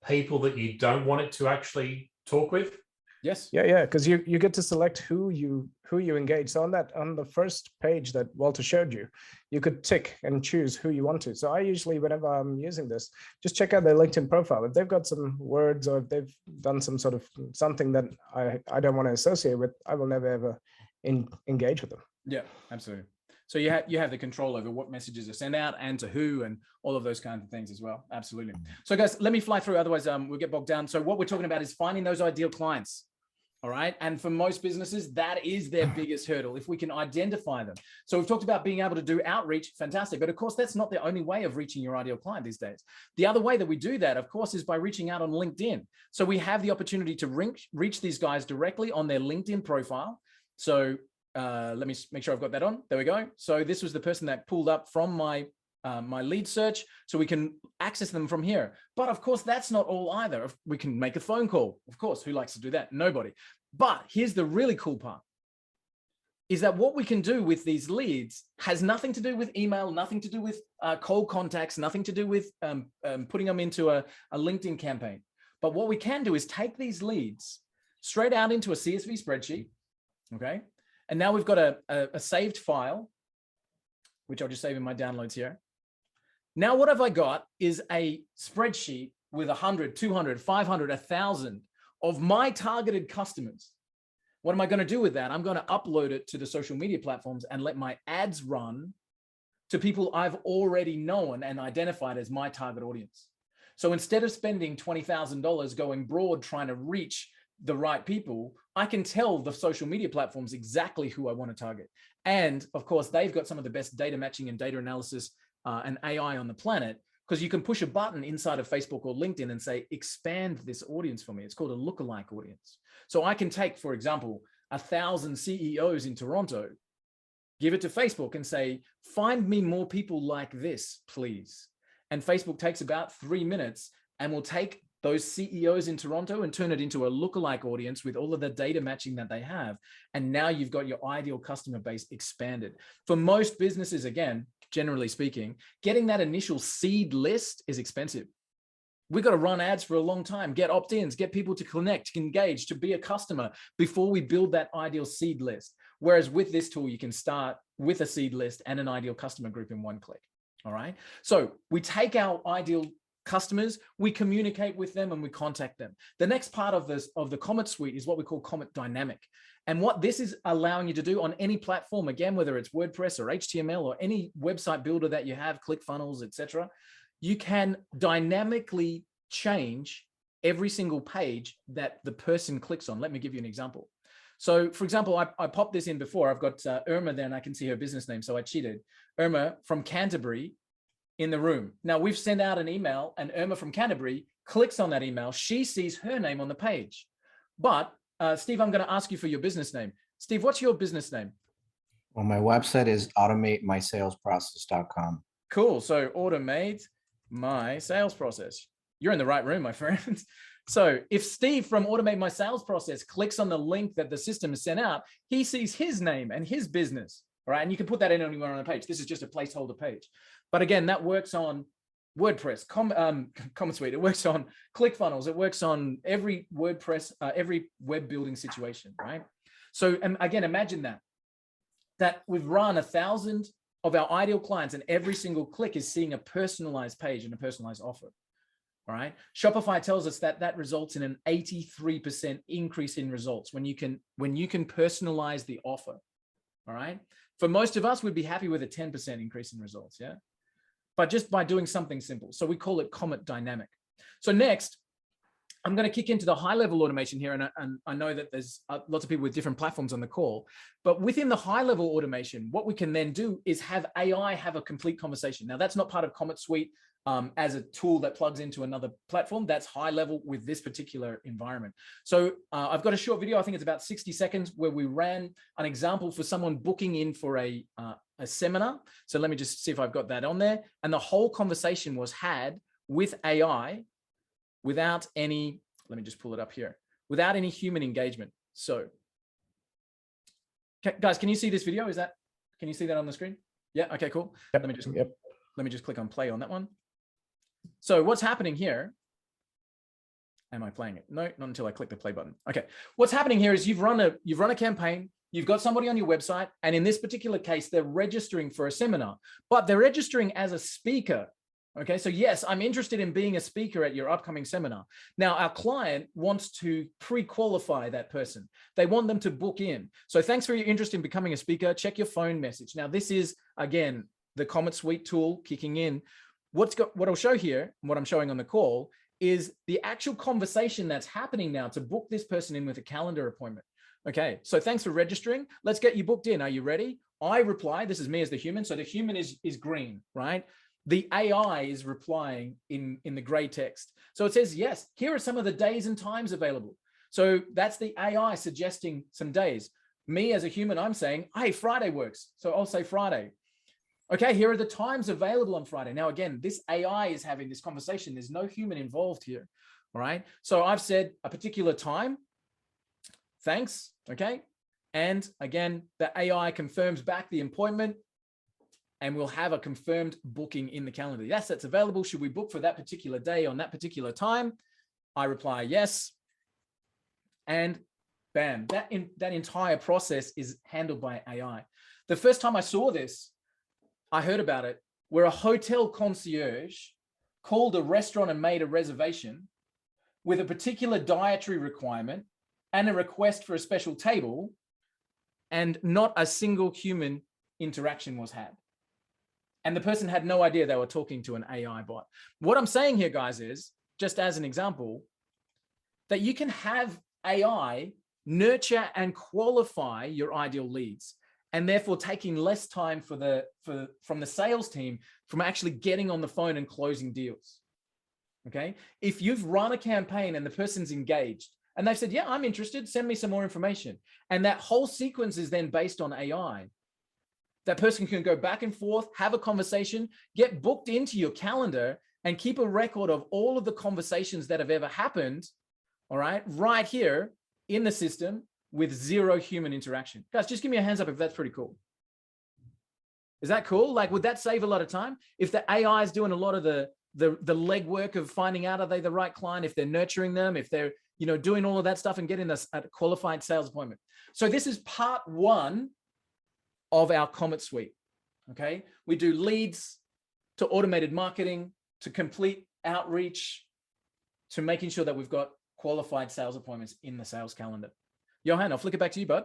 Speaker 5: people that you don't want it to actually talk with?
Speaker 2: Yes.
Speaker 6: Yeah. Because you get to select who you engage. So on the first page that Walter showed you, you could tick and choose who you want to. So I usually, whenever I'm using this, just check out their LinkedIn profile. If they've got some words or if they've done some sort of something that I don't want to associate with, I will never ever engage with them.
Speaker 2: Yeah, absolutely. So you have the control over what messages are sent out and to who and all of those kinds of things as well. Absolutely. So guys, let me fly through. Otherwise, we'll get bogged down. So what we're talking about is finding those ideal clients. All right. And for most businesses, that is their biggest hurdle, if we can identify them. So we've talked about being able to do outreach. Fantastic. But of course, that's not the only way of reaching your ideal client these days. The other way that we do that, of course, is by reaching out on LinkedIn. So we have the opportunity to reach these guys directly on their LinkedIn profile. So let me make sure I've got that on. There we go. So this was the person that pulled up from my lead search, so we can access them from here. But of course, that's not all either. We can make a phone call. Of course, who likes to do that? Nobody. But here's the really cool part, is that what we can do with these leads has nothing to do with email, nothing to do with cold contacts, nothing to do with putting them into a LinkedIn campaign. But what we can do is take these leads straight out into a CSV spreadsheet, okay? And now we've got a saved file, which I'll just save in my downloads here. Now, what have I got is a spreadsheet with 100, 200, 500, 1,000 of my targeted customers. What am I going to do with that? I'm going to upload it to the social media platforms and let my ads run to people I've already known and identified as my target audience. So instead of spending $20,000 going broad trying to reach the right people, I can tell the social media platforms exactly who I want to target. And of course, they've got some of the best data matching and data analysis an AI on the planet, because you can push a button inside of Facebook or LinkedIn and say, expand this audience for me. It's called a lookalike audience. So I can take, for example, 1,000 CEOs in Toronto, give it to Facebook and say, find me more people like this, please. And Facebook takes about 3 minutes and will take those CEOs in Toronto and turn it into a lookalike audience with all of the data matching that they have. And now you've got your ideal customer base expanded. For most businesses, again, generally speaking, getting that initial seed list is expensive. We've got to run ads for a long time, get opt-ins, get people to connect, to engage, to be a customer before we build that ideal seed list. Whereas with this tool, you can start with a seed list and an ideal customer group in one click. All right. So we take our ideal customers, we communicate with them, and we contact them. The next part of the Comet Suite is what we call Comet Dynamic. And what this is allowing you to do on any platform, again, whether it's WordPress or HTML or any website builder that you have, ClickFunnels, etc., you can dynamically change every single page that the person clicks on. Let me give you an example. So for example, I popped this in before. I've got Irma there and I can see her business name. So I cheated. Irma from Canterbury in the room. Now we've sent out an email and Irma from Canterbury clicks on that email. She sees her name on the page. But Steve, I'm going to ask you for your business name. Steve, what's your business name?
Speaker 7: Well, my website is automatemysalesprocess.com.
Speaker 2: Cool. So automate my sales process. You're in the right room, my friend. So if Steve from Automate My Sales Process clicks on the link that the system has sent out, he sees his name and his business, all right? And you can put that in anywhere on the page. This is just a placeholder page. But again, that works on WordPress, Comet Suite. It works on ClickFunnels. It works on every WordPress, every web building situation, right? So again, imagine that we've run 1,000 of our ideal clients and every single click is seeing a personalized page and a personalized offer. All right. Shopify tells us that that results in an 83% increase in results when you can personalize the offer. All right. For most of us, we'd be happy with a 10% increase in results. Yeah. But just by doing something simple. So we call it Comet Dynamic. So next, I'm going to kick into the high level automation here. And I know that there's lots of people with different platforms on the call, but within the high level automation, what we can then do is have AI have a complete conversation. Now that's not part of Comet Suite as a tool that plugs into another platform. That's high level with this particular environment. So I've got a short video. I think it's about 60 seconds where we ran an example for someone booking in for a seminar. So let me just see if I've got that on there. And the whole conversation was had with AI without any, let me just pull it up here, without any human engagement. So guys, can you see this video? Can you see that on the screen? Yeah. Okay, cool. Yep. Let me just click on play on that one. So what's happening here? Am I playing it? No, not until I click the play button. Okay. What's happening here is you've run a campaign, you've got somebody on your website, and in this particular case, they're registering for a seminar, but they're registering as a speaker. Okay. So yes, I'm interested in being a speaker at your upcoming seminar. Now our client wants to pre-qualify that person. They want them to book in. So thanks for your interest in becoming a speaker. Check your phone message. Now this is, again, the Comet Suite tool kicking in. What I'll show here, and what I'm showing on the call, is the actual conversation that's happening now to book this person in with a calendar appointment. Okay, so thanks for registering. Let's get you booked in. Are you ready? I reply, this is me as the human. So the human is green, right? The AI is replying in the gray text. So it says, yes, here are some of the days and times available. So that's the AI suggesting some days. Me as a human, I'm saying, hey, Friday works. So I'll say Friday. Okay, here are the times available on Friday. Now, again, this AI is having this conversation. There's no human involved here, all right? So I've said a particular time, thanks, okay? And again, the AI confirms back the appointment and we'll have a confirmed booking in the calendar. Yes, that's available. Should we book for that particular day on that particular time? I reply, yes. And bam, that entire process is handled by AI. The first time I saw this, I heard about it, where a hotel concierge called a restaurant and made a reservation with a particular dietary requirement and a request for a special table, and not a single human interaction was had. And the person had no idea they were talking to an AI bot. What I'm saying here, guys, is, just as an example, that you can have AI nurture and qualify your ideal leads. and therefore taking less time from the sales team from actually getting on the phone and closing deals. Okay. If you've run a campaign and the person's engaged and they've said, yeah, I'm interested, send me some more information. And that whole sequence is then based on AI. That person can go back and forth, have a conversation, get booked into your calendar, and keep a record of all of the conversations that have ever happened, all right here in the system with zero human interaction. Guys, just give me a hands up if that's pretty cool. Is that cool? Like, would that save a lot of time? If the AI is doing a lot of the legwork of finding out, are they the right client, if they're nurturing them, if they're, doing all of that stuff and getting this at a qualified sales appointment. So this is part one of our Comet Suite. Okay. We do leads to automated marketing, to complete outreach, to making sure that we've got qualified sales appointments in the sales calendar. Johann, I'll flick it back to you, bud.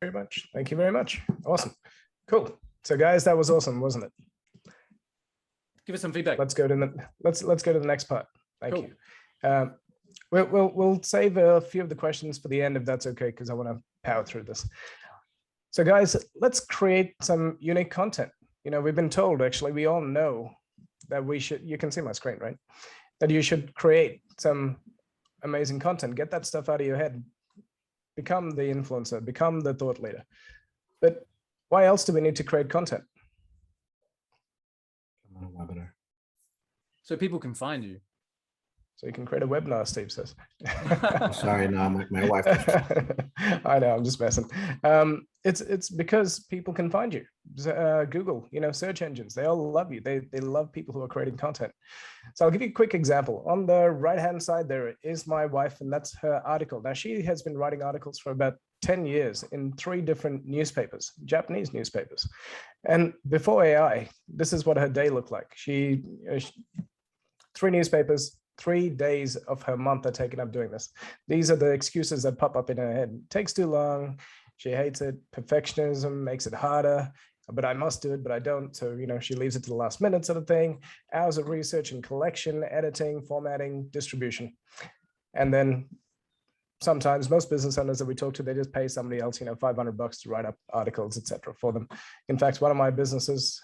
Speaker 6: Very much. Thank you very much. Awesome. Cool. So guys, that was awesome, wasn't it?
Speaker 2: Give us some feedback.
Speaker 6: Let's go to the next part. Thank
Speaker 2: Cool.
Speaker 6: you. We'll save a few of the questions for the end if that's okay, because I want to power through this. So guys, let's create some unique content. We've been told, actually, we all know that we should, you can see my screen, right? That you should create some amazing content, get that stuff out of your head, become the influencer, become the thought leader. But why else do we need to create content?
Speaker 7: Come on, webinar.
Speaker 2: So people can find you.
Speaker 6: So you can create a webinar, Steve says.
Speaker 7: Sorry, no, my wife.
Speaker 6: I know, I'm just messing. It's because people can find you. Google, search engines, they all love you. They love people who are creating content. So I'll give you a quick example. On the right-hand side, there is my wife, and that's her article. Now, she has been writing articles for about 10 years in 3 different newspapers, Japanese newspapers. And before AI, this is what her day looked like. She 3 newspapers, 3 days of her month are taken up doing this. These are the excuses that pop up in her head. It takes too long. She hates it. Perfectionism makes it harder, but I must do it, but I don't. So, she leaves it to the last minute sort of thing. Hours of research and collection, editing, formatting, distribution. And then sometimes most business owners that we talk to, they just pay somebody else, $500 to write up articles, etc. for them. In fact, one of my businesses,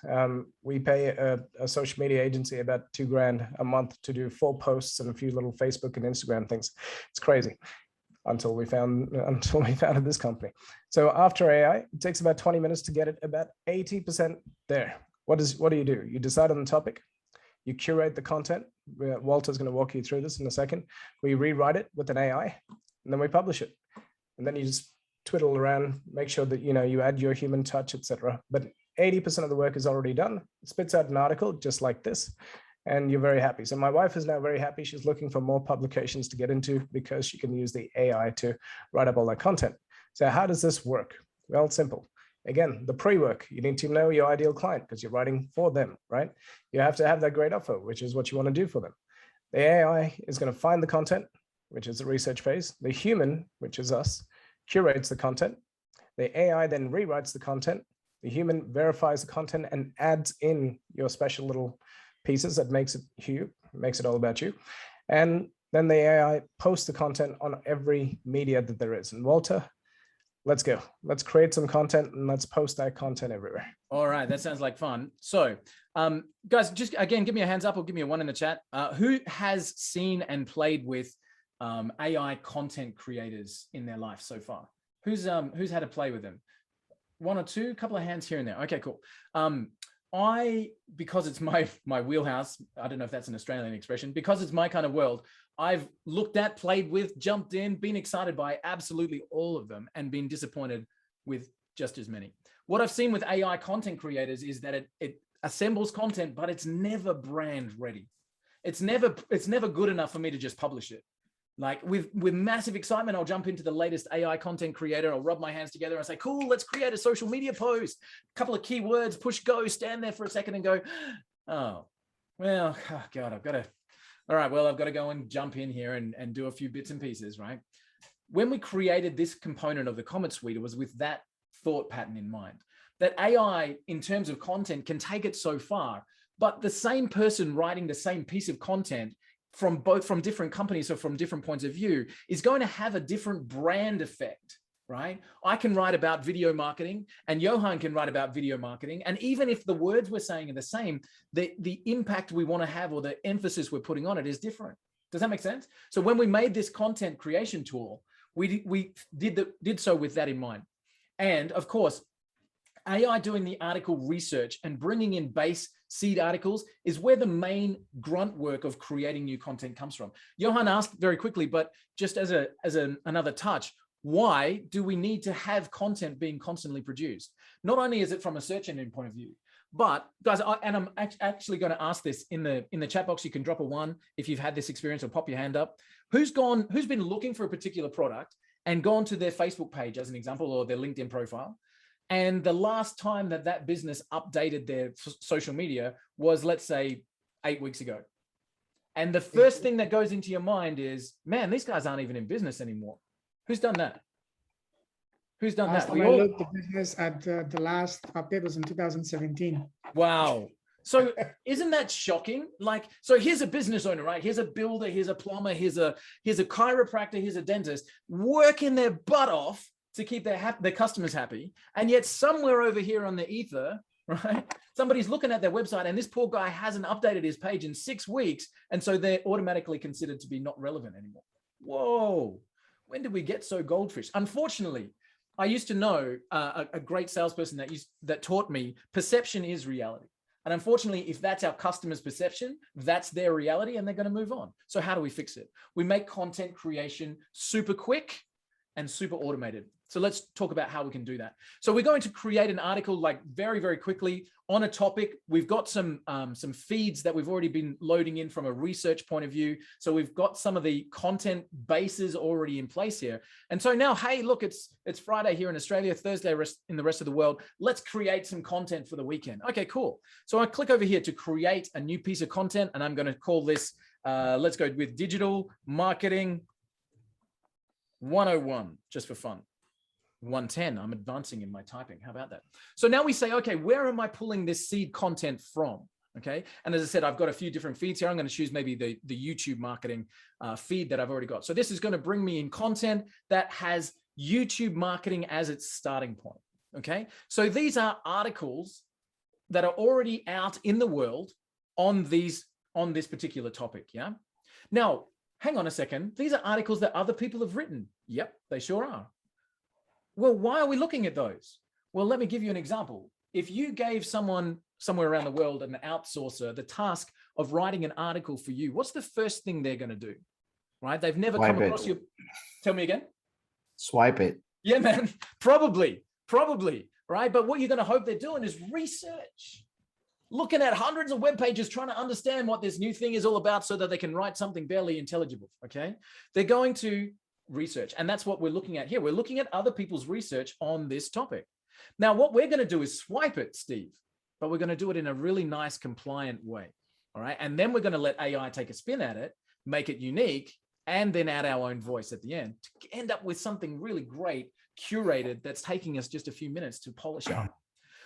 Speaker 6: we pay a social media agency about $2,000 a month to do 4 posts and a few little Facebook and Instagram things. It's crazy until we founded this company. So after AI, it takes about 20 minutes to get it about 80% there. What do? You decide on the topic, you curate the content. Walter's going to walk you through this in a second. We rewrite it with an AI. And then we publish it. And then you just twiddle around, make sure that, you add your human touch, etc. But 80% of the work is already done. It spits out an article just like this, and you're very happy. So my wife is now very happy. She's looking for more publications to get into because she can use the AI to write up all that content. So how does this work? Well, it's simple. Again, the pre-work, you need to know your ideal client because you're writing for them, right? You have to have that great offer, which is what you want to do for them. The AI is going to find the content, which is the research phase. The human, which is us, curates the content. The AI then rewrites the content. The human verifies the content and adds in your special little pieces that makes it all about you. And then the AI posts the content on every media that there is. And Walter, let's go. Let's create some content and let's post that content everywhere.
Speaker 2: All right, that sounds like fun. So, guys, just again, give me a hands up or give me a 1 in the chat. Who has seen and played with AI content creators in their life so far? Who's had to play with them? 1 or 2, couple of hands here and there. Okay, cool. Because it's my wheelhouse, I don't know if that's an Australian expression, because it's my kind of world, I've looked at, played with, jumped in, been excited by absolutely all of them and been disappointed with just as many. What I've seen with AI content creators is that it assembles content, but it's never brand ready. It's never good enough for me to just publish it. Like with massive excitement, I'll jump into the latest AI content creator. I'll rub my hands together and say, cool, let's create a social media post. A couple of keywords, push go, stand there for a second and go, oh, well, oh God, I've got to go and jump in here and do a few bits and pieces, right? When we created this component of the Comet Suite, it was with that thought pattern in mind, that AI in terms of content can take it so far, but the same person writing the same piece of content from different companies or from different points of view is going to have a different brand effect right? I can write about video marketing and Johann can write about video marketing. And even if the words we're saying are the same, the impact we want to have or the emphasis we're putting on it is different. Does that make sense? So when we made this content creation tool, we did so with that in mind. And of course, AI doing the article research and bringing in base seed articles is where the main grunt work of creating new content comes from. Johann asked very quickly, but just as another touch, why do we need to have content being constantly produced? Not only is it from a search engine point of view, but guys, I'm actually going to ask this in the chat box. You can drop a 1 if you've had this experience, or pop your hand up. Who's been looking for a particular product and gone to their Facebook page as an example, or their LinkedIn profile, and the last time that business updated their social media was, let's say, 8 weeks ago. And the first thing that goes into your mind is, man, these guys aren't even in business anymore. Who's done that? Who's done that?
Speaker 1: I looked at business at the last update was in 2017.
Speaker 2: Wow. So isn't that shocking? Like, so here's a business owner, right? Here's a builder, here's a plumber, here's a chiropractor, here's a dentist, working their butt off to keep their customers happy. And yet somewhere over here on the ether, right, somebody's looking at their website and this poor guy hasn't updated his page in 6 weeks. And so they're automatically considered to be not relevant anymore. Whoa. When did we get so goldfish? Unfortunately, I used to know a great salesperson that taught me perception is reality. And unfortunately, if that's our customer's perception, that's their reality and they're going to move on. So how do we fix it? We make content creation super quick and super automated. So let's talk about how we can do that. So we're going to create an article like very, very quickly on a topic. We've got some feeds that we've already been loading in from a research point of view. So we've got some of the content bases already in place here. And so now, hey, look, it's Friday here in Australia, Thursday in the rest of the world. Let's create some content for the weekend. Okay, cool. So I click over here to create a new piece of content, and I'm going to call this, let's go with Digital Marketing 101, just for fun. 110, I'm advancing in my typing. How about that? So now we say, okay, where am I pulling this seed content from? Okay. And as I said, I've got a few different feeds here. I'm going to choose maybe the YouTube marketing feed that I've already got. So this is going to bring me in content that has YouTube marketing as its starting point. Okay. So these are articles that are already out in the world on this particular topic. Yeah. Now, hang on a second. These are articles that other people have written. Yep, they sure are. Well, why are we looking at those? Well, let me give you an example. If you gave someone somewhere around the world, an outsourcer, the task of writing an article for you, what's the first thing they're going to do? Right? They've never come across you. Tell me again.
Speaker 7: Swipe it.
Speaker 2: Yeah, man. Probably. Right? But what you're going to hope they're doing is research. Looking at hundreds of web pages, trying to understand what this new thing is all about so that they can write something barely intelligible. Okay. They're going to research. And that's what we're looking at here. We're looking at other people's research on this topic. Now, what we're going to do is swipe it, Steve, but we're going to do it in a really nice, compliant way. All right. And then we're going to let AI take a spin at it, make it unique, and then add our own voice at the end to end up with something really great, curated, that's taking us just a few minutes to polish up.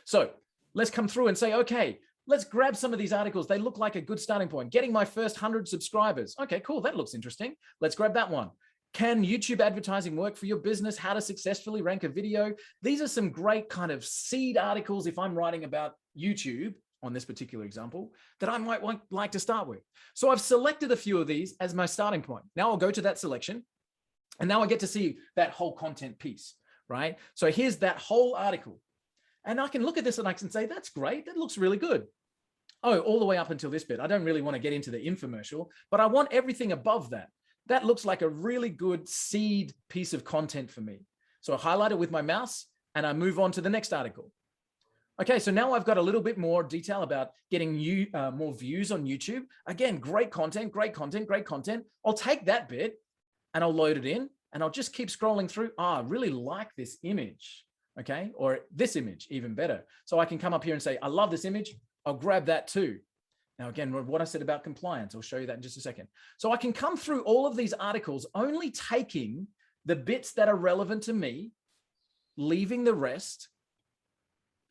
Speaker 2: So let's come through and say, okay, let's grab some of these articles. They look like a good starting point. Getting my first 100 subscribers. Okay, cool. That looks interesting. Let's grab that one. Can YouTube advertising work for your business? How to successfully rank a video? These are some great kind of seed articles if I'm writing about YouTube on this particular example that I might like to start with. So I've selected a few of these as my starting point. Now I'll go to that selection and now I get to see that whole content piece, right? So here's that whole article. And I can look at this and I can say, that's great. That looks really good. Oh, all the way up until this bit. I don't really want to get into the infomercial, but I want everything above that. That looks like a really good seed piece of content for me. So I highlight it with my mouse and I move on to the next article. Okay, so now I've got a little bit more detail about getting more views on YouTube. Again, great content, great content, great content. I'll take that bit and I'll load it in and I'll just keep scrolling through. I really like this image, okay? Or this image, even better. So I can come up here and say, I love this image. I'll grab that too. Now, again, what I said about compliance, I'll show you that in just a second. So I can come through all of these articles, only taking the bits that are relevant to me, leaving the rest.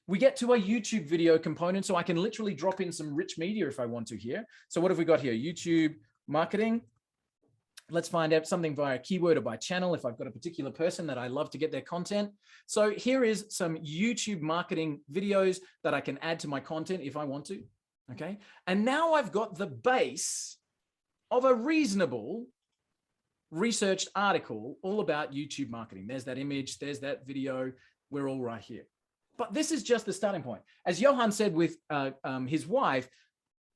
Speaker 2: We get to a YouTube video component, so I can literally drop in some rich media if I want to here. So what have we got here? YouTube marketing. Let's find out something via keyword or by channel if I've got a particular person that I love to get their content. So here is some YouTube marketing videos that I can add to my content if I want to, okay? And now I've got the base of a reasonable researched article all about YouTube marketing. There's that image, there's that video, we're all right here. But this is just the starting point. As Johann said with his wife,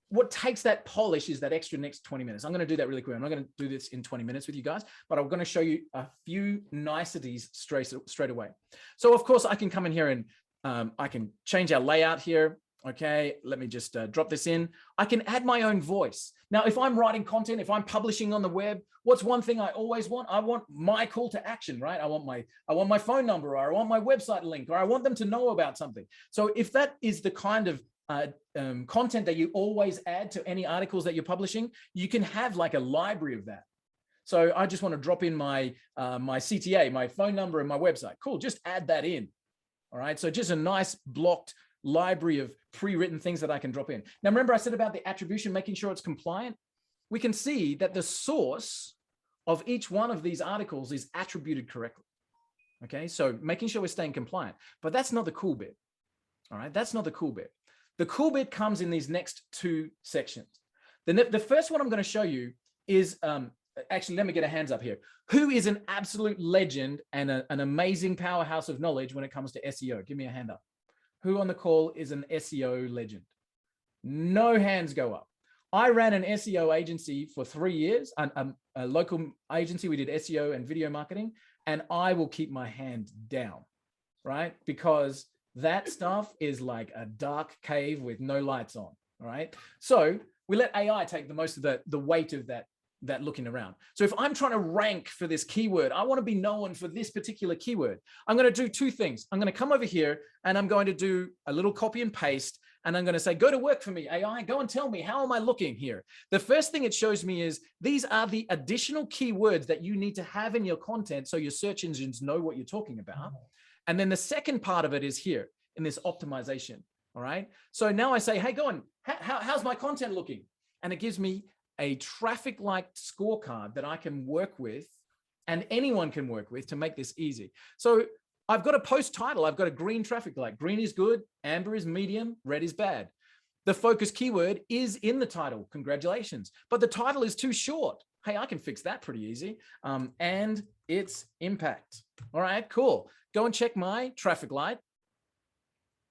Speaker 2: what takes that polish is that extra next 20 minutes. I'm going to do that really quick. I'm not going to do this in 20 minutes with you guys, but I'm going to show you a few niceties straight away. So of course I can come in here and I can change our layout here. Okay, let me just drop this in. I can add my own voice. Now, if I'm writing content, if I'm publishing on the web, what's one thing I always want? I want my call to action, right? I want my phone number, or I want my website link, or I want them to know about something. So if that is the kind of content that you always add to any articles that you're publishing, you can have like a library of that. So I just want to drop in my my CTA, my phone number, and my website. Cool, just add that in. All right, so just a nice blocked library of pre-written things that I can drop in. Now, remember I said about the attribution, making sure it's compliant. We can see that the source of each one of these articles is attributed correctly. Okay, so making sure we're staying compliant, but that's not the cool bit. All right, that's not the cool bit. The cool bit comes in these next two sections. The first one I'm going to show you is, actually, let me get a hands up here. Who is an absolute legend and an amazing powerhouse of knowledge when it comes to SEO? Give me a hand up. Who on the call is an SEO legend? No hands go up. I ran an SEO agency for 3 years, a local agency. We did SEO and video marketing, and I will keep my hand down, right? Because that stuff is like a dark cave with no lights on, all right? So we let AI take the most of the weight of that looking around. So if I'm trying to rank for this keyword, I want to be known for this particular keyword, I'm going to do two things. I'm going to come over here and I'm going to do a little copy and paste, and I'm going to say, go to work for me, AI, go and tell me, how am I looking here? The first thing it shows me is these are the additional keywords that you need to have in your content so your search engines know what you're talking about. And then the second part of it is here in this optimization. All right. So now I say, hey, go on, how's my content looking? And it gives me a traffic light scorecard that I can work with, and anyone can work with, to make this easy. So I've got a post title. I've got a green traffic light. Green is good, amber is medium, red is bad. The focus keyword is in the title. Congratulations. But the title is too short. Hey, I can fix that pretty easy. And it's impact. All right, cool. Go and check my traffic light.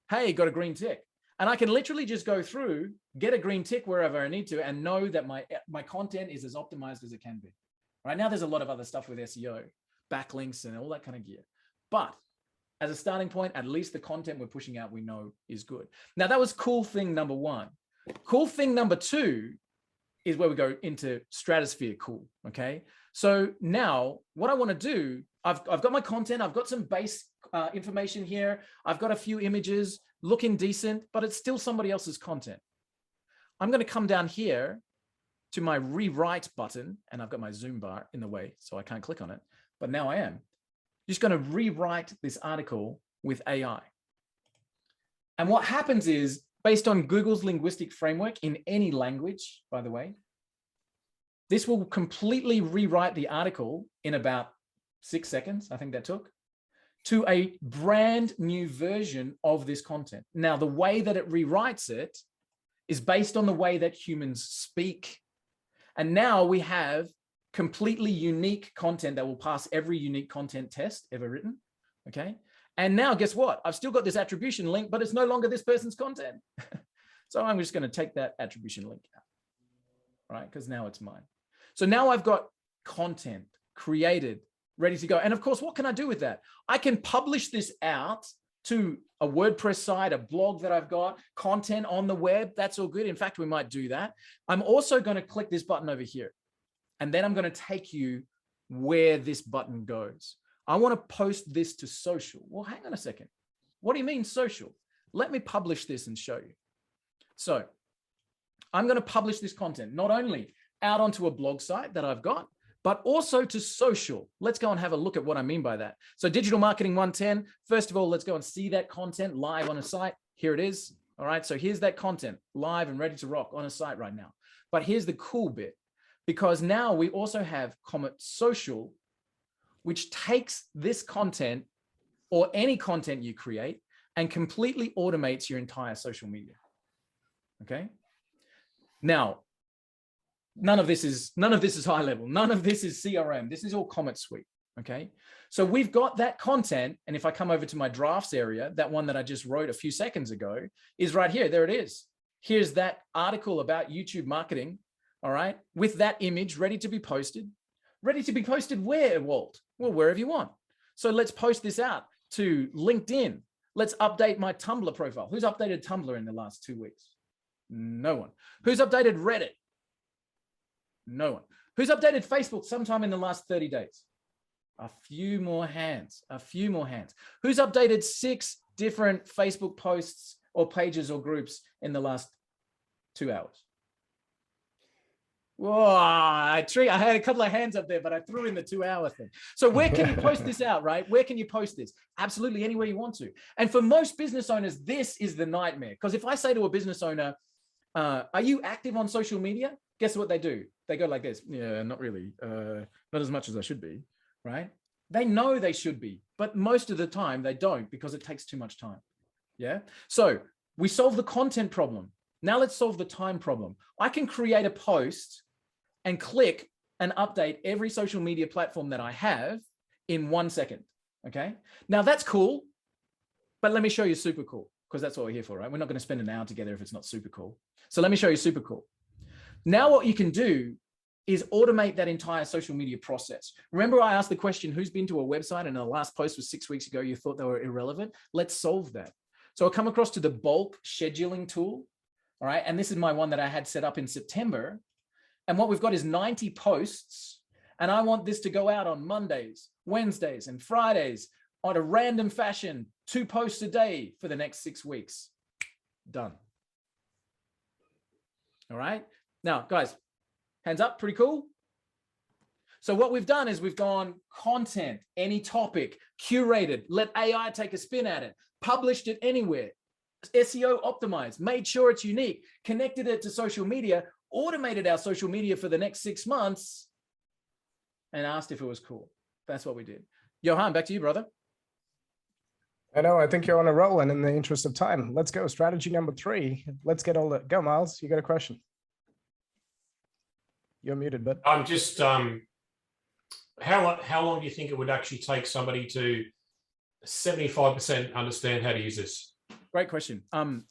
Speaker 2: Hey, got a green tick. And I can literally just go through, get a green tick wherever I need to, and know that my content is as optimized as it can be. Right now, there's a lot of other stuff with SEO, backlinks and all that kind of gear. But as a starting point, at least the content we're pushing out, we know is good. Now, that was cool thing number one. Cool thing number two is where we go into stratosphere cool, okay? So now what I want to do, I've got my content, I've got some base information here, I've got a few images looking decent, but it's still somebody else's content. I'm going to come down here to my rewrite button, and I've got my zoom bar in the way, so I can't click on it, but now I am. Just going to rewrite this article with AI. And what happens is, based on Google's linguistic framework in any language, by the way, this will completely rewrite the article in about 6 seconds, I think that took, to a brand new version of this content. Now, the way that it rewrites it is based on the way that humans speak. And now we have completely unique content that will pass every unique content test ever written, okay? And now guess what? I've still got this attribution link, but it's no longer this person's content. So I'm just going to take that attribution link out, right? Because now it's mine. So now I've got content created, ready to go. And of course, what can I do with that? I can publish this out to a WordPress site, a blog that I've got, content on the web. That's all good. In fact, we might do that. I'm also going to click this button over here, and then I'm going to take you where this button goes. I want to post this to social. Well, hang on a second. What do you mean social? Let me publish this and show you. So I'm going to publish this content, not only out onto a blog site that I've got, but also to social. Let's go and have a look at what I mean by that. So Digital Marketing 110, first of all, let's go and see that content live on a site. Here it is. All right, so here's that content live and ready to rock on a site right now. But here's the cool bit. because now we also have Comet Social, which takes this content or any content you create and completely automates your entire social media. Okay. Now, none of this is high level. None of this is CRM. This is all Comet Suite. Okay. So we've got that content. And if I come over to my drafts area, that one that I just wrote a few seconds ago is right here. There it is. Here's that article about YouTube marketing. All right. With that image ready to be posted. Ready to be posted where, Walt? Well, wherever you want. So let's post this out to LinkedIn. Let's update my Tumblr profile. Who's updated Tumblr in the last 2 weeks? No one. Who's updated Reddit? No one. Who's updated Facebook sometime in the last 30 days? A few more hands, a few more hands. Who's updated 6 different Facebook posts or pages or groups in the last 2 hours? Whoa, I had a couple of hands up there, but I threw in the 2-hour thing. So where can you post this out, right? Where can you post this? Absolutely anywhere you want to. And for most business owners, this is the nightmare. Because if I say to a business owner, are you active on social media? Guess what they do? They go like this. Yeah, not really. Not as much as I should be, right? They know they should be, but most of the time they don't because it takes too much time. Yeah. So we solve the content problem. Now let's solve the time problem. I can create a post and click and update every social media platform that I have in 1 second. Okay. Now that's cool, but let me show you super cool, because that's what we're here for, right? We're not going to spend an hour together if it's not super cool. So let me show you super cool. Now what you can do is automate that entire social media process. Remember I asked the question, who's been to a website and the last post was 6 weeks ago, you thought they were irrelevant? Let's solve that. So I'll come across to the bulk scheduling tool. All right. And this is my one that I had set up in September. And what we've got is 90 posts. And I want this to go out on Mondays, Wednesdays, and Fridays on a random fashion, 2 posts a day for the next 6 weeks. Done. All right. Now, guys, hands up, pretty cool. So what we've done is we've gone content, any topic, curated, let AI take a spin at it, published it anywhere, SEO optimized, made sure it's unique, connected it to social media, automated our social media for the next 6 months, and asked if it was cool. That's what we did. Johann, back to you, brother.
Speaker 6: I know, I think you're on a roll, and in the interest of time, let's go. Strategy number 3. Let's get all the, go Miles, you got a question. You're muted, but
Speaker 5: I'm just, how long do you think it would actually take somebody to 75% understand how to use this?
Speaker 2: Great question.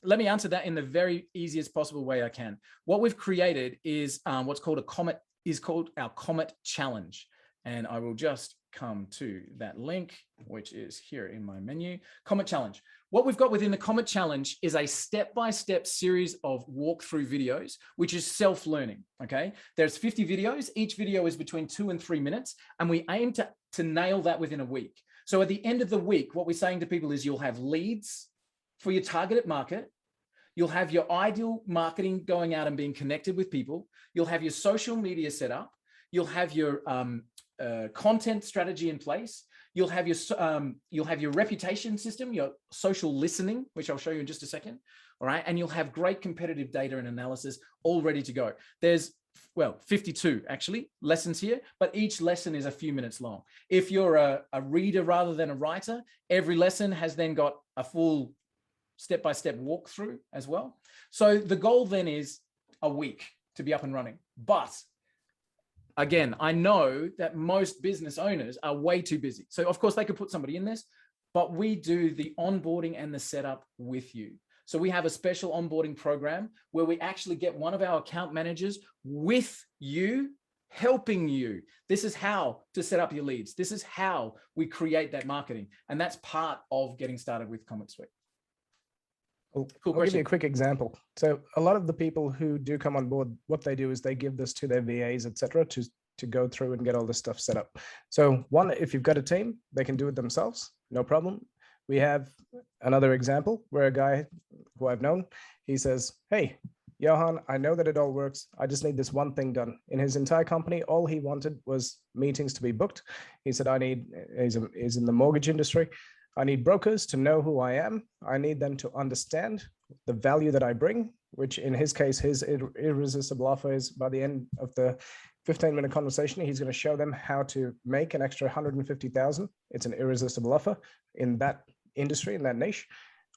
Speaker 2: Let me answer that in the very easiest possible way I can. What we've created is what's called our Comet Challenge. And I will just come to that link, which is here in my menu, Comet Challenge. What we've got within the Comet Challenge is a step-by-step series of walkthrough videos, which is self-learning, okay? There's 50 videos. Each video is between 2 and 3 minutes, and we aim to nail that within a week. So at the end of the week, what we're saying to people is you'll have leads for your targeted market. You'll have your ideal marketing going out and being connected with people. You'll have your social media set up. You'll have your content strategy in place. You'll have your reputation system, your social listening, which I'll show you in just a second. All right. And you'll have great competitive data and analysis all ready to go. There's, well, 52 actually lessons here, but each lesson is a few minutes long. If you're a reader rather than a writer, every lesson has then got a full step-by-step walkthrough as well. So the goal then is a week to be up and running. But again, I know that most business owners are way too busy. So of course they could put somebody in this, but we do the onboarding and the setup with you. So we have a special onboarding program where we actually get one of our account managers with you, helping you. This is how to set up your leads. This is how we create that marketing. And that's part of getting started with Comet Suite.
Speaker 6: Cool. I'll give you a quick example. So a lot of the people who do come on board, what they do is they give this to their VAs, etc., to go through and get all this stuff set up. So one, if you've got a team, they can do it themselves, no problem. We have another example where a guy who I've known, he says, hey, Johann, I know that it all works. I just need this one thing done. In his entire company, all he wanted was meetings to be booked. He said, he's in the mortgage industry. I need brokers to know who I am. I need them to understand the value that I bring, which in his case, his irresistible offer is by the end of the 15-minute conversation. He's going to show them how to make an extra 150,000. It's an irresistible offer in that industry, in that niche.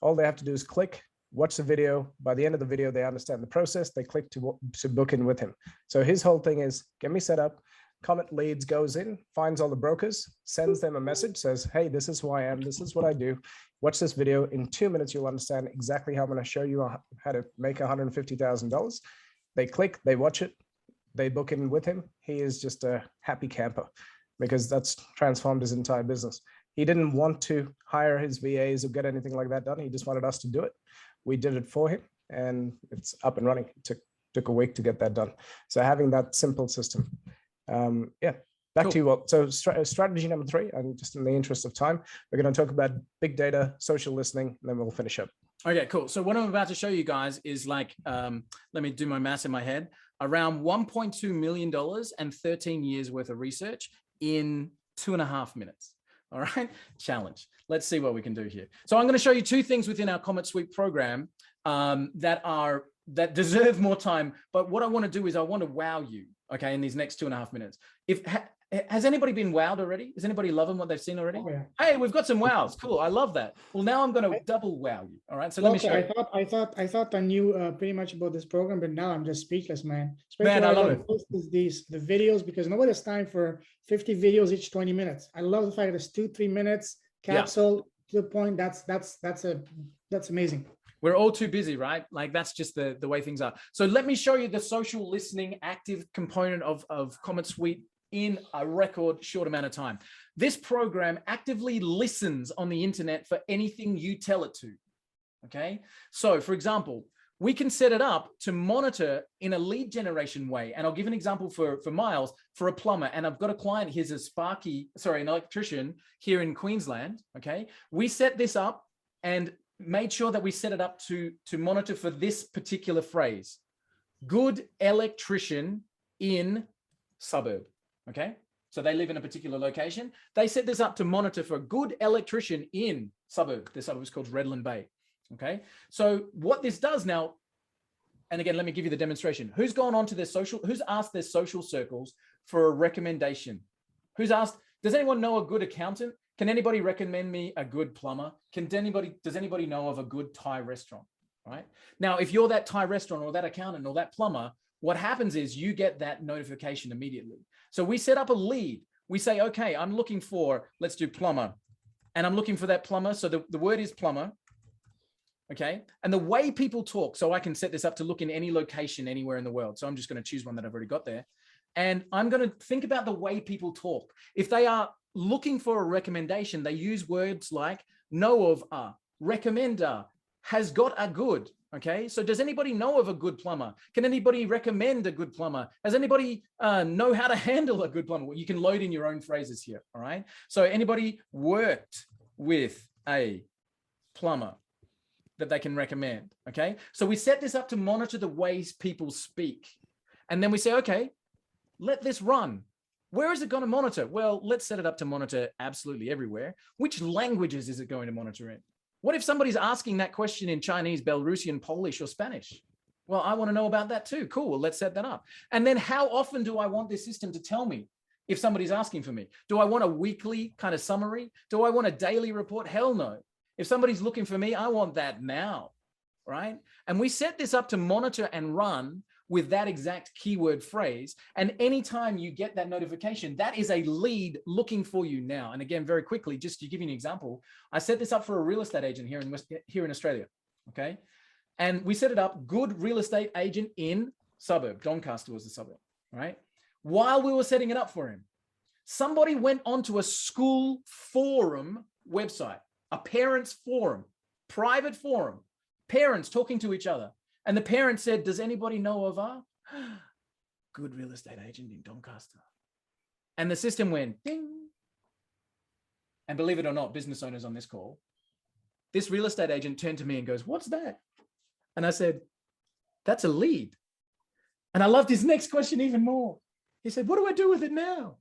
Speaker 6: All they have to do is click, watch the video. By the end of the video, they understand the process. They click to book in with him. So his whole thing is, get me set up. Comet Leads goes in, finds all the brokers, sends them a message, says, hey, this is who I am. This is what I do. Watch this video. In 2 minutes, you'll understand exactly how I'm going to show you how to make $150,000. They click, they watch it, they book in with him. He is just a happy camper because that's transformed his entire business. He didn't want to hire his VAs or get anything like that done. He just wanted us to do it. We did it for him and it's up and running. It took a week to get that done. So having that simple system. Yeah, back to you, Walt. So strategy number 3, and just in the interest of time, we're going to talk about big data, social listening, and then we'll finish up.
Speaker 2: Okay, cool. So what I'm about to show you guys is like, let me do my math in my head, around $1.2 million and 13 years worth of research in 2.5 minutes. All right, challenge. Let's see what we can do here. So I'm going to show you 2 things within our Comet Suite program that deserve more time. But what I want to do is I want to wow you, okay, in these next 2.5 minutes. Has anybody been wowed already? Is anybody loving what they've seen already?
Speaker 1: Oh, yeah.
Speaker 2: Hey, we've got some wows. Cool. I love that. Well, now I'm going to double wow you. All right. So let me show you.
Speaker 1: I thought I knew pretty much about this program, but now I'm just speechless, man.
Speaker 2: Man, I love it.
Speaker 1: The videos, because nobody has time for 50 videos each 20 minutes. I love the fact that it's 2-3 minutes capsule to the point. That's amazing.
Speaker 2: We're all too busy, right? Like that's just the way things are. So let me show you the social listening active component of Comet Suite in a record short amount of time. This program actively listens on the internet for anything you tell it to, okay? So for example, we can set it up to monitor in a lead generation way. And I'll give an example for Miles, for a plumber. And I've got a client, here's an electrician here in Queensland, okay? We set this up and made sure that we set it up to monitor for this particular phrase, good electrician in suburb. Okay, so they live in a particular location. They set this up to monitor for a good electrician in suburb. This suburb is called Redland Bay. Okay, so what this does now, and again, let me give you the demonstration. Who's gone on to who's asked their social circles for a recommendation? Who's asked, does anyone know a good accountant? Can anybody recommend me a good plumber? Does anybody know of a good Thai restaurant? Right now, if you're that Thai restaurant or that accountant or that plumber, what happens is you get that notification immediately. So we set up a lead. We say, okay, I'm looking for, let's do plumber. And I'm looking for that plumber. So the word is plumber. Okay. And the way people talk, so I can set this up to look in any location anywhere in the world. So I'm just going to choose one that I've already got there. And I'm going to think about the way people talk. If they are looking for a recommendation, they use words like know of a, recommend a, has got a good. Okay, so does anybody know of a good plumber? Can anybody recommend a good plumber? Does anybody know how to handle a good plumber? Well, you can load in your own phrases here, all right? So anybody worked with a plumber that they can recommend, okay? So we set this up to monitor the ways people speak. And then we say, okay, let this run. Where is it going to monitor? Well, let's set it up to monitor absolutely everywhere. Which languages is it going to monitor in? What if somebody's asking that question in Chinese, Belarusian, Polish, or Spanish? Well, I want to know about that too. Cool, well, let's set that up. And then how often do I want this system to tell me if somebody's asking for me? Do I want a weekly kind of summary? Do I want a daily report? Hell no. If somebody's looking for me, I want that now, right? And we set this up to monitor and run with that exact keyword phrase. And anytime you get that notification, that is a lead looking for you now. And again, very quickly, just to give you an example, I set this up for a real estate agent here in Australia, okay? And we set it up, good real estate agent in suburb. Doncaster was the suburb, right? While we were setting it up for him, somebody went onto a school forum website, a parents forum, private forum, parents talking to each other. And the parent said, does anybody know of a good real estate agent in Doncaster? And the system went ding. And believe it or not, business owners on this call, this real estate agent turned to me and goes, what's that? And I said, that's a lead. And I loved his next question even more. He said, what do I do with it now?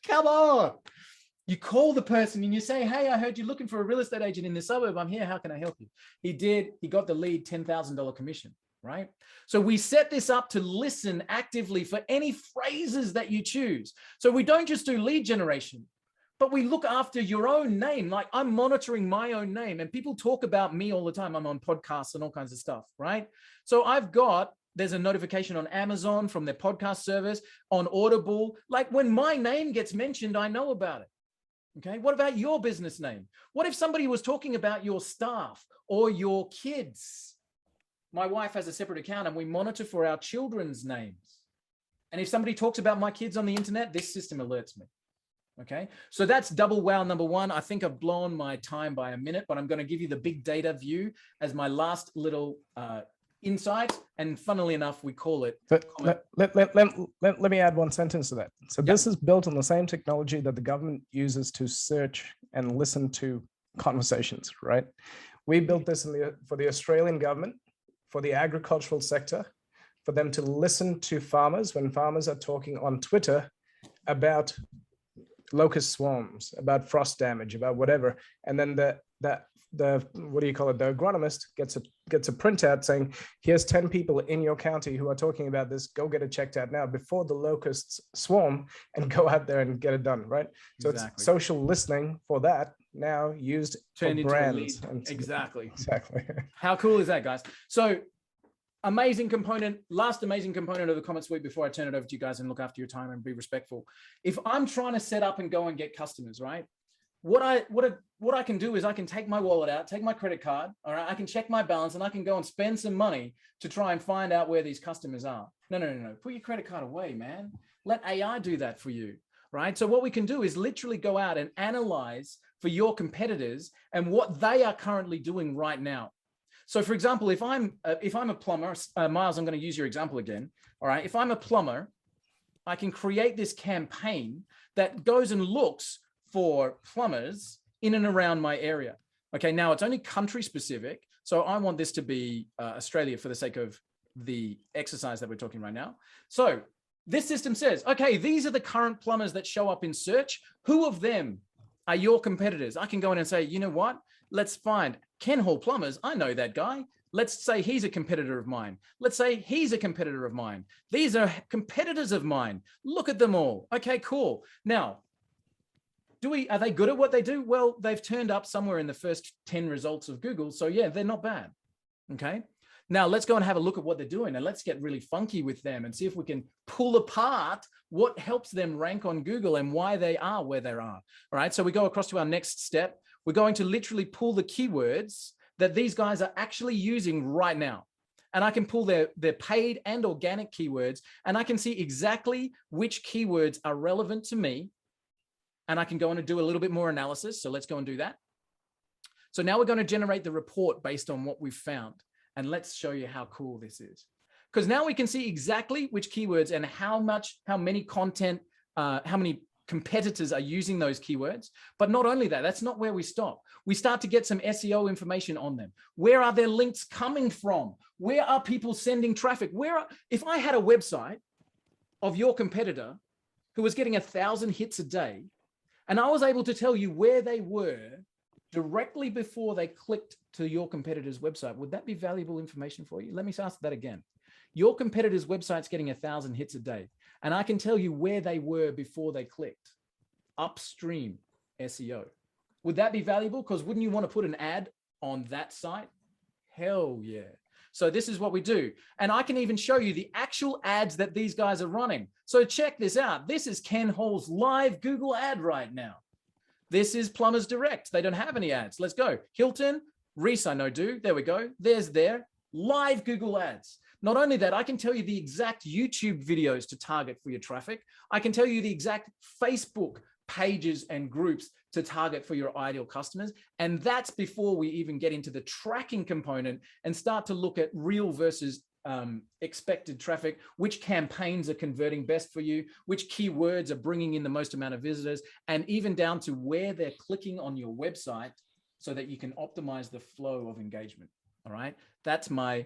Speaker 2: Come on. You call the person and you say, hey, I heard you're looking for a real estate agent in the suburb. I'm here. How can I help you? He did. He got the lead, $10,000 commission. right? So we set this up to listen actively for any phrases that you choose. So we don't just do lead generation, but we look after your own name. Like I'm monitoring my own name, and people talk about me all the time. I'm on podcasts and all kinds of stuff, right? So there's a notification on Amazon from their podcast service, on Audible. Like when my name gets mentioned, I know about it. Okay, what about your business name? What if somebody was talking about your staff or your kids? My wife has a separate account and we monitor for our children's names. And if somebody talks about my kids on the internet, this system alerts me. Okay, so that's double wow number one. I think I've blown my time by a minute, but I'm going to give you the big data view as my last little insight. And funnily enough, we call it.
Speaker 6: Let me add one sentence to that. So this is built on the same technology that the government uses to search and listen to conversations, right? We built this for the Australian government, for the agricultural sector, for them to listen to farmers when farmers are talking on Twitter about locust swarms, about frost damage, about whatever, and then the what do you call it? The agronomist gets a printout saying, "Here's 10 people in your county who are talking about this. Go get it checked out now before the locusts swarm, and go out there and get it done." Right. So it's social listening for that now used for brands.
Speaker 2: Exactly.
Speaker 6: Exactly.
Speaker 2: How cool is that, guys? So amazing component, last amazing component of the Comet Suite before I turn it over to you guys and look after your time and be respectful. If I'm trying to set up and go and get customers, right? What I can do is I can take my wallet out, take my credit card, all right? I can check my balance and I can go and spend some money to try and find out where these customers are. No. Put your credit card away, man. Let AI do that for you, right? So what we can do is literally go out and analyze for your competitors and what they are currently doing right now. So for example, if I'm a plumber, Miles, I'm going to use your example again. All right. If I'm a plumber, I can create this campaign that goes and looks for plumbers in and around my area. Okay. Now it's only country specific. So I want this to be Australia for the sake of the exercise that we're talking right now. So this system says, okay, these are the current plumbers that show up in search. Who of them are your competitors? I can go in and say, you know what? Let's find Ken Hall Plumbers. I know that guy. Let's say he's a competitor of mine. Let's say he's a competitor of mine. These are competitors of mine. Look at them all. Okay, cool. Now, are they good at what they do? Well, they've turned up somewhere in the first 10 results of Google. So yeah, they're not bad. Okay. Now let's go and have a look at what they're doing and let's get really funky with them and see if we can pull apart what helps them rank on Google and why they are where they are. All right. So we go across to our next step. We're going to literally pull the keywords that these guys are actually using right now. And I can pull their paid and organic keywords, and I can see exactly which keywords are relevant to me. And I can go in and do a little bit more analysis. So let's go and do that. So now we're going to generate the report based on what we've found. And let's show you how cool this is. Because now we can see exactly which keywords and how many content, how many competitors are using those keywords. But not only that, that's not where we stop. We start to get some SEO information on them. Where are their links coming from? Where are people sending traffic? If I had a website of your competitor who was getting 1,000 hits a day, and I was able to tell you where they were directly before they clicked to your competitor's website, would that be valuable information for you? Let me ask that again. Your competitor's website's getting 1,000 hits a day, and I can tell you where they were before they clicked. Upstream SEO. Would that be valuable? Because wouldn't you want to put an ad on that site? Hell yeah. So this is what we do. And I can even show you the actual ads that these guys are running. So check this out. This is Ken Hall's live Google ad right now. This is Plumbers Direct. They don't have any ads. Let's go. Hilton, Reese, I know do. There we go. There's their live Google ads. Not only that, I can tell you the exact YouTube videos to target for your traffic. I can tell you the exact Facebook pages and groups to target for your ideal customers. And that's before we even get into the tracking component and start to look at real versus expected traffic, which campaigns are converting best for you, which keywords are bringing in the most amount of visitors, and even down to where they're clicking on your website so that you can optimize the flow of engagement. All right. That's my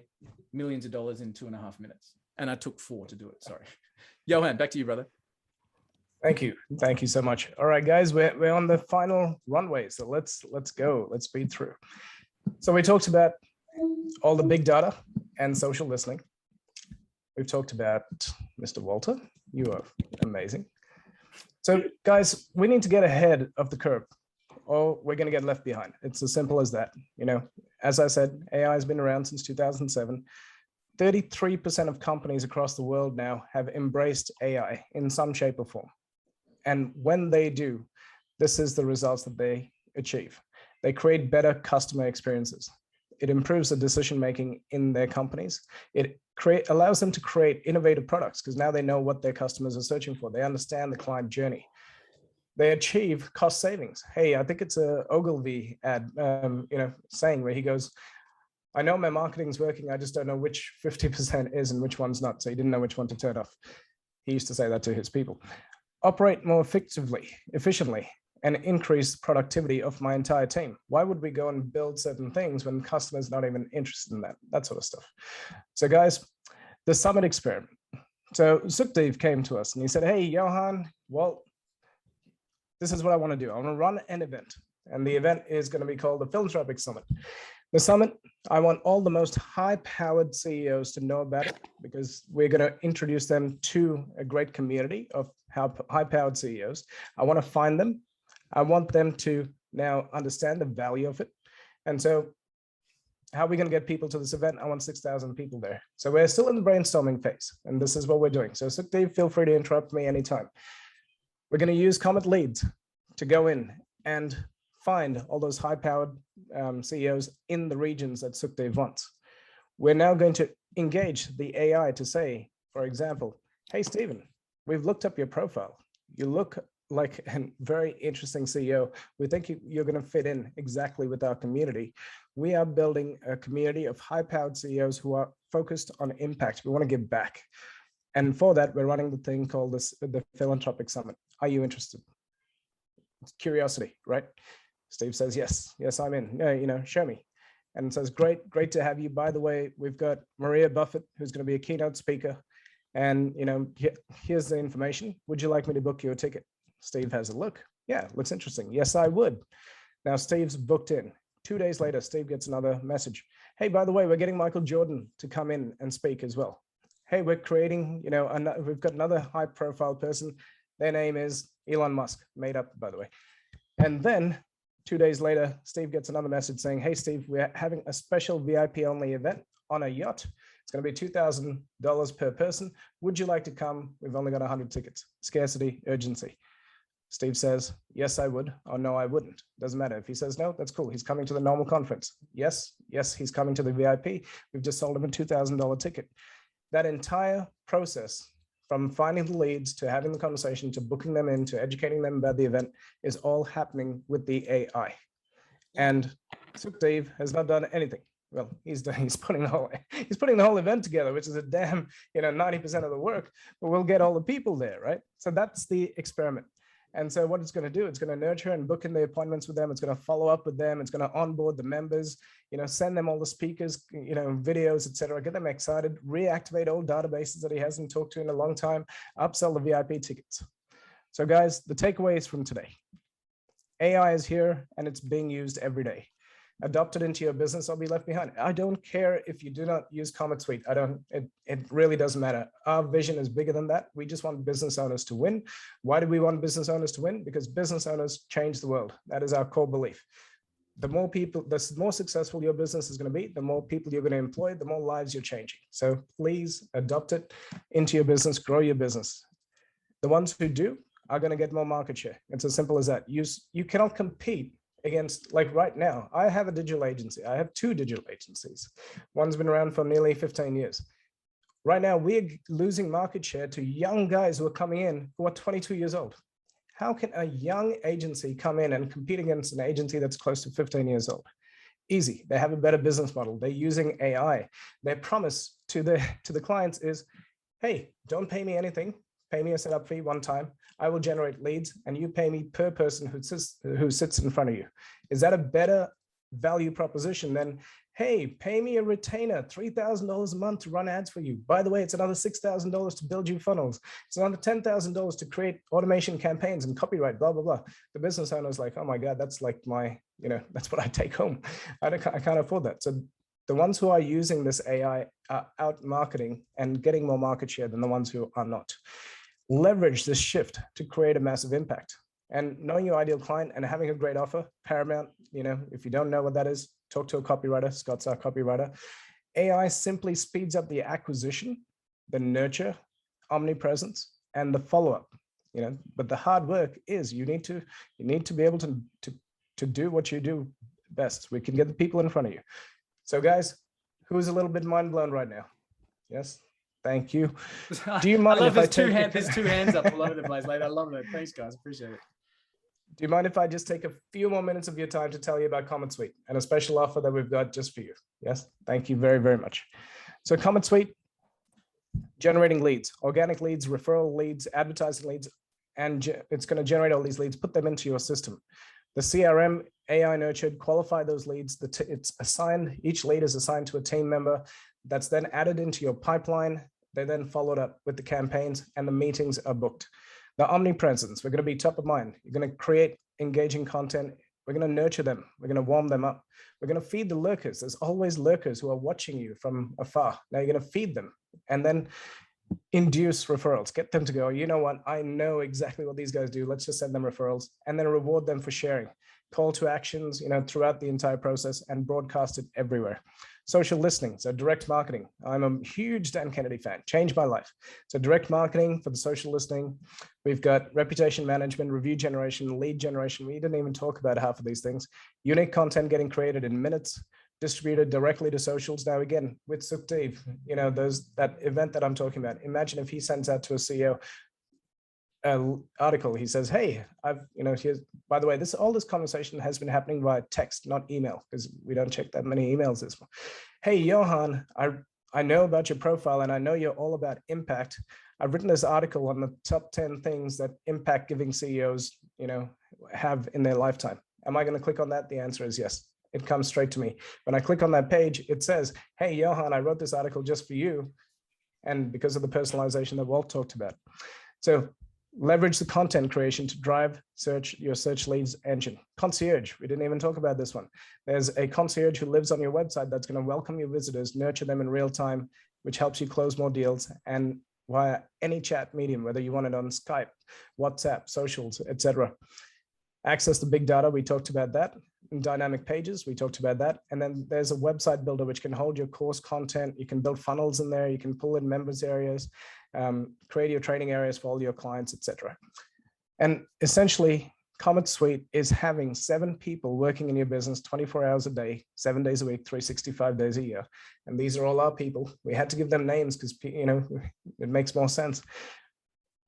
Speaker 2: millions of dollars in 2.5 minutes. And I took 4 to do it. Sorry. Johann, back to you, brother.
Speaker 6: Thank you. Thank you so much. All right, guys, we're on the final runway. So let's go. Let's speed through. So we talked about all the big data and social listening. We've talked about Mr. Walter. You are amazing. So guys, we need to get ahead of the curve or we're going to get left behind. It's as simple as that. You know, as I said, AI has been around since 2007. 33% of companies across the world now have embraced AI in some shape or form. And when they do, this is the results that they achieve. They create better customer experiences. It improves the decision-making in their companies. It allows them to create innovative products because now they know what their customers are searching for. They understand the client journey. They achieve cost savings. Hey, I think it's a Ogilvy ad, saying where he goes, I know my marketing's working. I just don't know which 50% is and which one's not. So he didn't know which one to turn off. He used to say that to his people. Operate more efficiently, and increase productivity of my entire team. Why would we go and build certain things when customers not even interested in that sort of stuff? So guys, the summit experiment. So Sukhdev came to us and he said, hey, Johann, well, this is what I want to do. I want to run an event, and the event is going to be called the Philanthropic Summit. The summit, I want all the most high-powered CEOs to know about it because we're going to introduce them to a great community of high-powered CEOs. I want to find them. I want them to now understand the value of it. And so how are we going to get people to this event? I want 6,000 people there. So we're still in the brainstorming phase, and this is what we're doing. So Sukhdev, feel free to interrupt me anytime. We're going to use Comet Leads to go in and find all those high-powered CEOs in the regions that Sukhdev wants. We're now going to engage the AI to say, for example, hey, Stephen, we've looked up your profile. You look like a very interesting CEO. We think you're going to fit in exactly with our community. We are building a community of high-powered CEOs who are focused on impact. We want to give back. And for that, we're running the thing called the Philanthropic Summit. Are you interested? It's curiosity, right? Steve says, yes, I'm in. No, show me. And says, great to have you. By the way, we've got Maria Buffett, who's going to be a keynote speaker. And, here's the information. Would you like me to book you a ticket? Steve has a look. Yeah, looks interesting. Yes, I would. Now Steve's booked in. 2 days later, Steve gets another message. Hey, by the way, we're getting Michael Jordan to come in and speak as well. Hey, we're creating, we've got another high profile person. Their name is Elon Musk, made up, by the way. And then 2 days later, Steve gets another message saying, hey, Steve, we're having a special VIP only event on a yacht. It's going to be $2,000 per person. Would you like to come? We've only got 100 tickets. Scarcity, urgency. Steve says, yes, I would, or no, I wouldn't. Doesn't matter. If he says no, that's cool. He's coming to the normal conference. Yes, he's coming to the VIP. We've just sold him a $2,000 ticket. That entire process, from finding the leads to having the conversation to booking them in to educating them about the event, is all happening with the AI. And Sukhdev has not done anything. Well, he's putting the whole event together, which is a damn 90% of the work. But we'll get all the people there, right? So that's the experiment. And so what it's going to do, it's going to nurture and book in the appointments with them. It's going to follow up with them. It's going to onboard the members, send them all the speakers, videos, etc. Get them excited, reactivate old databases that he hasn't talked to in a long time, upsell the VIP tickets. So guys, the takeaways from today. AI is here and it's being used every day. Adopt it into your business or be left behind. I don't care if you do not use Comet Suite. It really doesn't matter. Our vision is bigger than that. We just want business owners to win. Why do we want business owners to win? Because business owners change the world. That is our core belief. The more people, the more successful your business is going to be, the more people you're going to employ, the more lives you're changing. So please adopt it into your business, grow your business. The ones who do are going to get more market share. It's as simple as that. You cannot compete against, like right now, I have a digital agency. I have 2 digital agencies. One's been around for nearly 15 years. Right now, we're losing market share to young guys who are coming in who are 22 years old. How can a young agency come in and compete against an agency that's close to 15 years old? Easy. They have a better business model. They're using AI. Their promise to the clients is, hey, don't pay me anything. Pay me a setup fee one time. I will generate leads and you pay me per person who sits in front of you. Is that a better value proposition than, hey, pay me a retainer, $3,000 a month to run ads for you. By the way, it's another $6,000 to build you funnels. It's another $10,000 to create automation campaigns and copyright, blah, blah, blah. The business owner is like, oh my God, that's like my, that's what I take home. I can't afford that. So the ones who are using this AI are out marketing and getting more market share than the ones who are not. Leverage this shift to create a massive impact. And knowing your ideal client and having a great offer, paramount. If you don't know what that is, talk to a copywriter. Scott's our copywriter. AI simply speeds up the acquisition, the nurture, omnipresence, and the follow-up. But the hard work is you need to be able to do what you do best. We can get the people in front of you. So guys, who's a little bit mind blown right now? Yes. Thank you. Do you mind
Speaker 2: I love
Speaker 6: if
Speaker 2: there's two hands up all over the place. Like, I love it. Thanks, guys. Appreciate it.
Speaker 6: Do you mind if I just take a few more minutes of your time to tell you about Comet Suite and a special offer that we've got just for you? Yes. Thank you very, very much. So Comet Suite, generating leads, organic leads, referral leads, advertising leads, and it's going to generate all these leads, put them into your system. The CRM, AI nurtured, qualify those leads. It's assigned, each lead is assigned to a team member that's then added into your pipeline. They then followed up with the campaigns and the meetings are booked. The omnipresence, we're going to be top of mind. You're going to create engaging content. We're going to nurture them. We're going to warm them up. We're going to feed the lurkers. There's always lurkers who are watching you from afar. Now you're going to feed them and then induce referrals, get them to go, you know what, I know exactly what these guys do. Let's just send them referrals and then reward them for sharing. Call to actions, throughout the entire process and broadcast it everywhere. Social listening, so direct marketing. I'm a huge Dan Kennedy fan, changed my life. So direct marketing for the social listening. We've got reputation management, review generation, lead generation. We didn't even talk about half of these things. Unique content getting created in minutes, distributed directly to socials. Now, again, with Sukhdev, that event that I'm talking about, imagine if he sends out to a CEO article, he says, hey, here's, by the way, all this conversation has been happening via text, not email, because we don't check that many emails this one. Hey, Johann, I know about your profile and I know you're all about impact. I've written this article on the top 10 things that impact giving CEOs, have in their lifetime. Am I going to click on that? The answer is yes. It comes straight to me. When I click on that page, it says, hey, Johann, I wrote this article just for you. And because of the personalization that Walt talked about. So leverage the content creation to drive your search leads engine. Concierge, we didn't even talk about this one. There's a concierge who lives on your website that's going to welcome your visitors, nurture them in real time, which helps you close more deals and via any chat medium, whether you want it on Skype, WhatsApp, socials, etc. Access the big data, we talked about that. Dynamic pages, we talked about that. And then there's a website builder which can hold your course content. You can build funnels in there. You can pull in members areas, create your training areas for all your clients, etc. And essentially, Comet Suite is having 7 people working in your business 24 hours a day, 7 days a week, 365 days a year. And these are all our people. We had to give them names because, it makes more sense.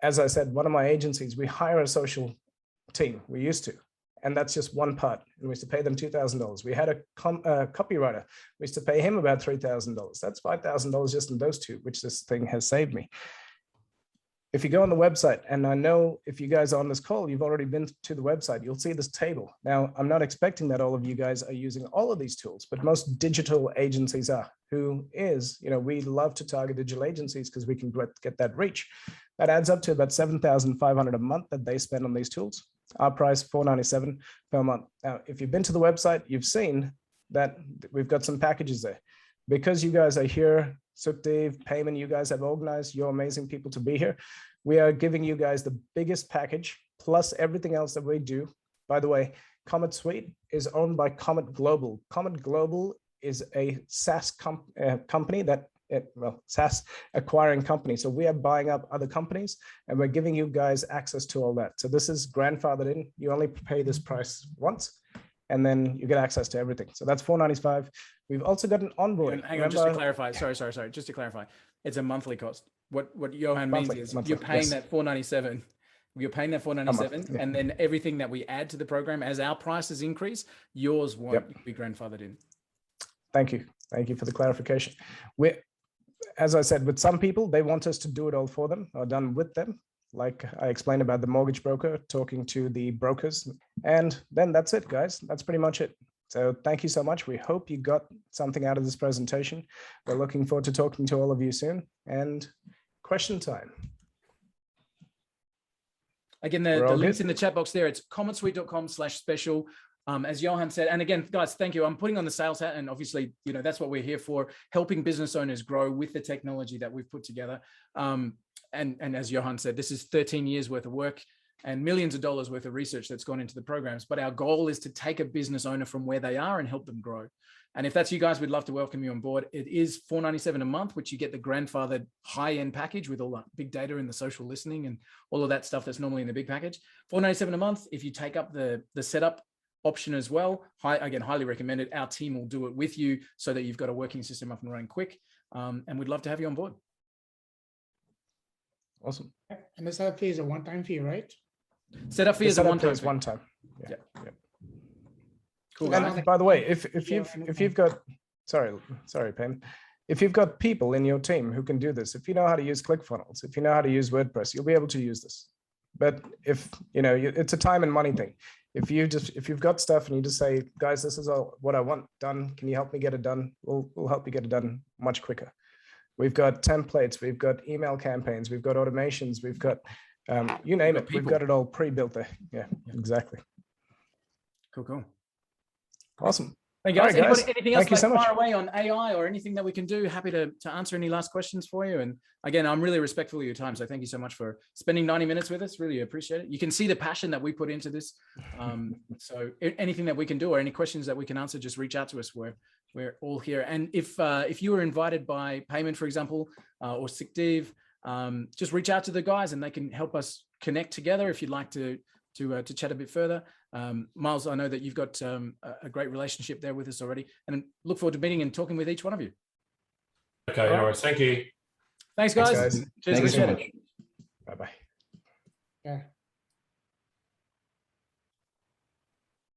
Speaker 6: As I said, one of my agencies, we hire a social team. We used to. And that's just one part. And we used to pay them $2,000. We had a copywriter. We used to pay him about $3,000. That's $5,000 just in those two, which this thing has saved me. If you go on the website, and I know if you guys are on this call, you've already been to the website, you'll see this table. Now, I'm not expecting that all of you guys are using all of these tools, but most digital agencies are, we love to target digital agencies because we can get that reach. That adds up to about $7,500 a month that they spend on these tools. Our price, $497 per month. Now, if you've been to the website, you've seen that we've got some packages there. Because you guys are here, Sukhdev, Payman, you guys have organized, you're amazing people to be here. We are giving you guys the biggest package, plus everything else that we do. By the way, Comet Suite is owned by Comet Global. Comet Global is a SaaS company SaaS acquiring company. So we are buying up other companies and we're giving you guys access to all that. So this is grandfathered in. You only pay this price once and then you get access to everything. So that's $495. We've also got an onboarding.
Speaker 2: Hang on, just to clarify. Sorry. Just to clarify. It's a monthly cost. What Johann means is you're paying that $497. You're paying that $497 and then everything that we add to the program as our prices increase, yours won't be grandfathered in.
Speaker 6: Thank you. Thank you for the clarification. As I said, with some people, they want us to do it all for them or done with them. Like I explained about the mortgage broker, talking to the brokers. And then that's it, guys. That's pretty much it. So thank you so much. We hope you got something out of this presentation. We're looking forward to talking to all of you soon. And question time.
Speaker 2: Again, the link's in the chat box there. It's cometsuite.com/special. As Johann said, and again, guys, thank you. I'm putting on the sales hat, and obviously, that's what we're here for, helping business owners grow with the technology that we've put together. And as Johann said, this is 13 years worth of work and millions of dollars worth of research that's gone into the programs. But our goal is to take a business owner from where they are and help them grow. And if that's you guys, we'd love to welcome you on board. It is $497 a month, which you get the grandfathered high-end package with all that big data and the social listening and all of that stuff that's normally in the big package. $497 a month. If you take up the setup option as well, again, highly recommended. Our team will do it with you so that you've got a working system up and running quick. And we'd love to have you on board.
Speaker 6: Awesome.
Speaker 1: And the setup fee is a one-time fee, right?
Speaker 2: Setup fee is a one-time fee.
Speaker 6: One time. Yeah.
Speaker 2: Cool.
Speaker 6: And by the way, if you've got, sorry, Pam, if you've got people in your team who can do this, if you know how to use ClickFunnels, if you know how to use WordPress, you'll be able to use this. But if it's a time and money thing. If you've got stuff and you just say, guys, this is all what I want done, can you help me get it done? We'll help you get it done much quicker. We've got templates, we've got email campaigns, we've got automations, we've got you name it. We've got it all pre-built there. Yeah, exactly.
Speaker 2: Cool.
Speaker 6: Awesome.
Speaker 2: Hey guys,
Speaker 6: right, guys.
Speaker 2: Anything else
Speaker 6: so
Speaker 2: far away on AI or anything that we can do? Happy to answer any last questions for you. And again, I'm really respectful of your time. So thank you so much for spending 90 minutes with us. Really appreciate it. You can see the passion that we put into this. So anything that we can do or any questions that we can answer, just reach out to us. We're all here. And if you were invited by Payment, for example, or Sikdev, just reach out to the guys and they can help us connect together if you'd like to chat a bit further. Miles, I know that you've got a great relationship there with us already, and look forward to meeting and talking with each one of you.
Speaker 5: Okay, no worries. Thank you.
Speaker 2: Thanks, guys.
Speaker 7: Thanks, guys.
Speaker 2: Cheers.
Speaker 7: Thank you so much.
Speaker 6: Bye-bye.
Speaker 1: Yeah.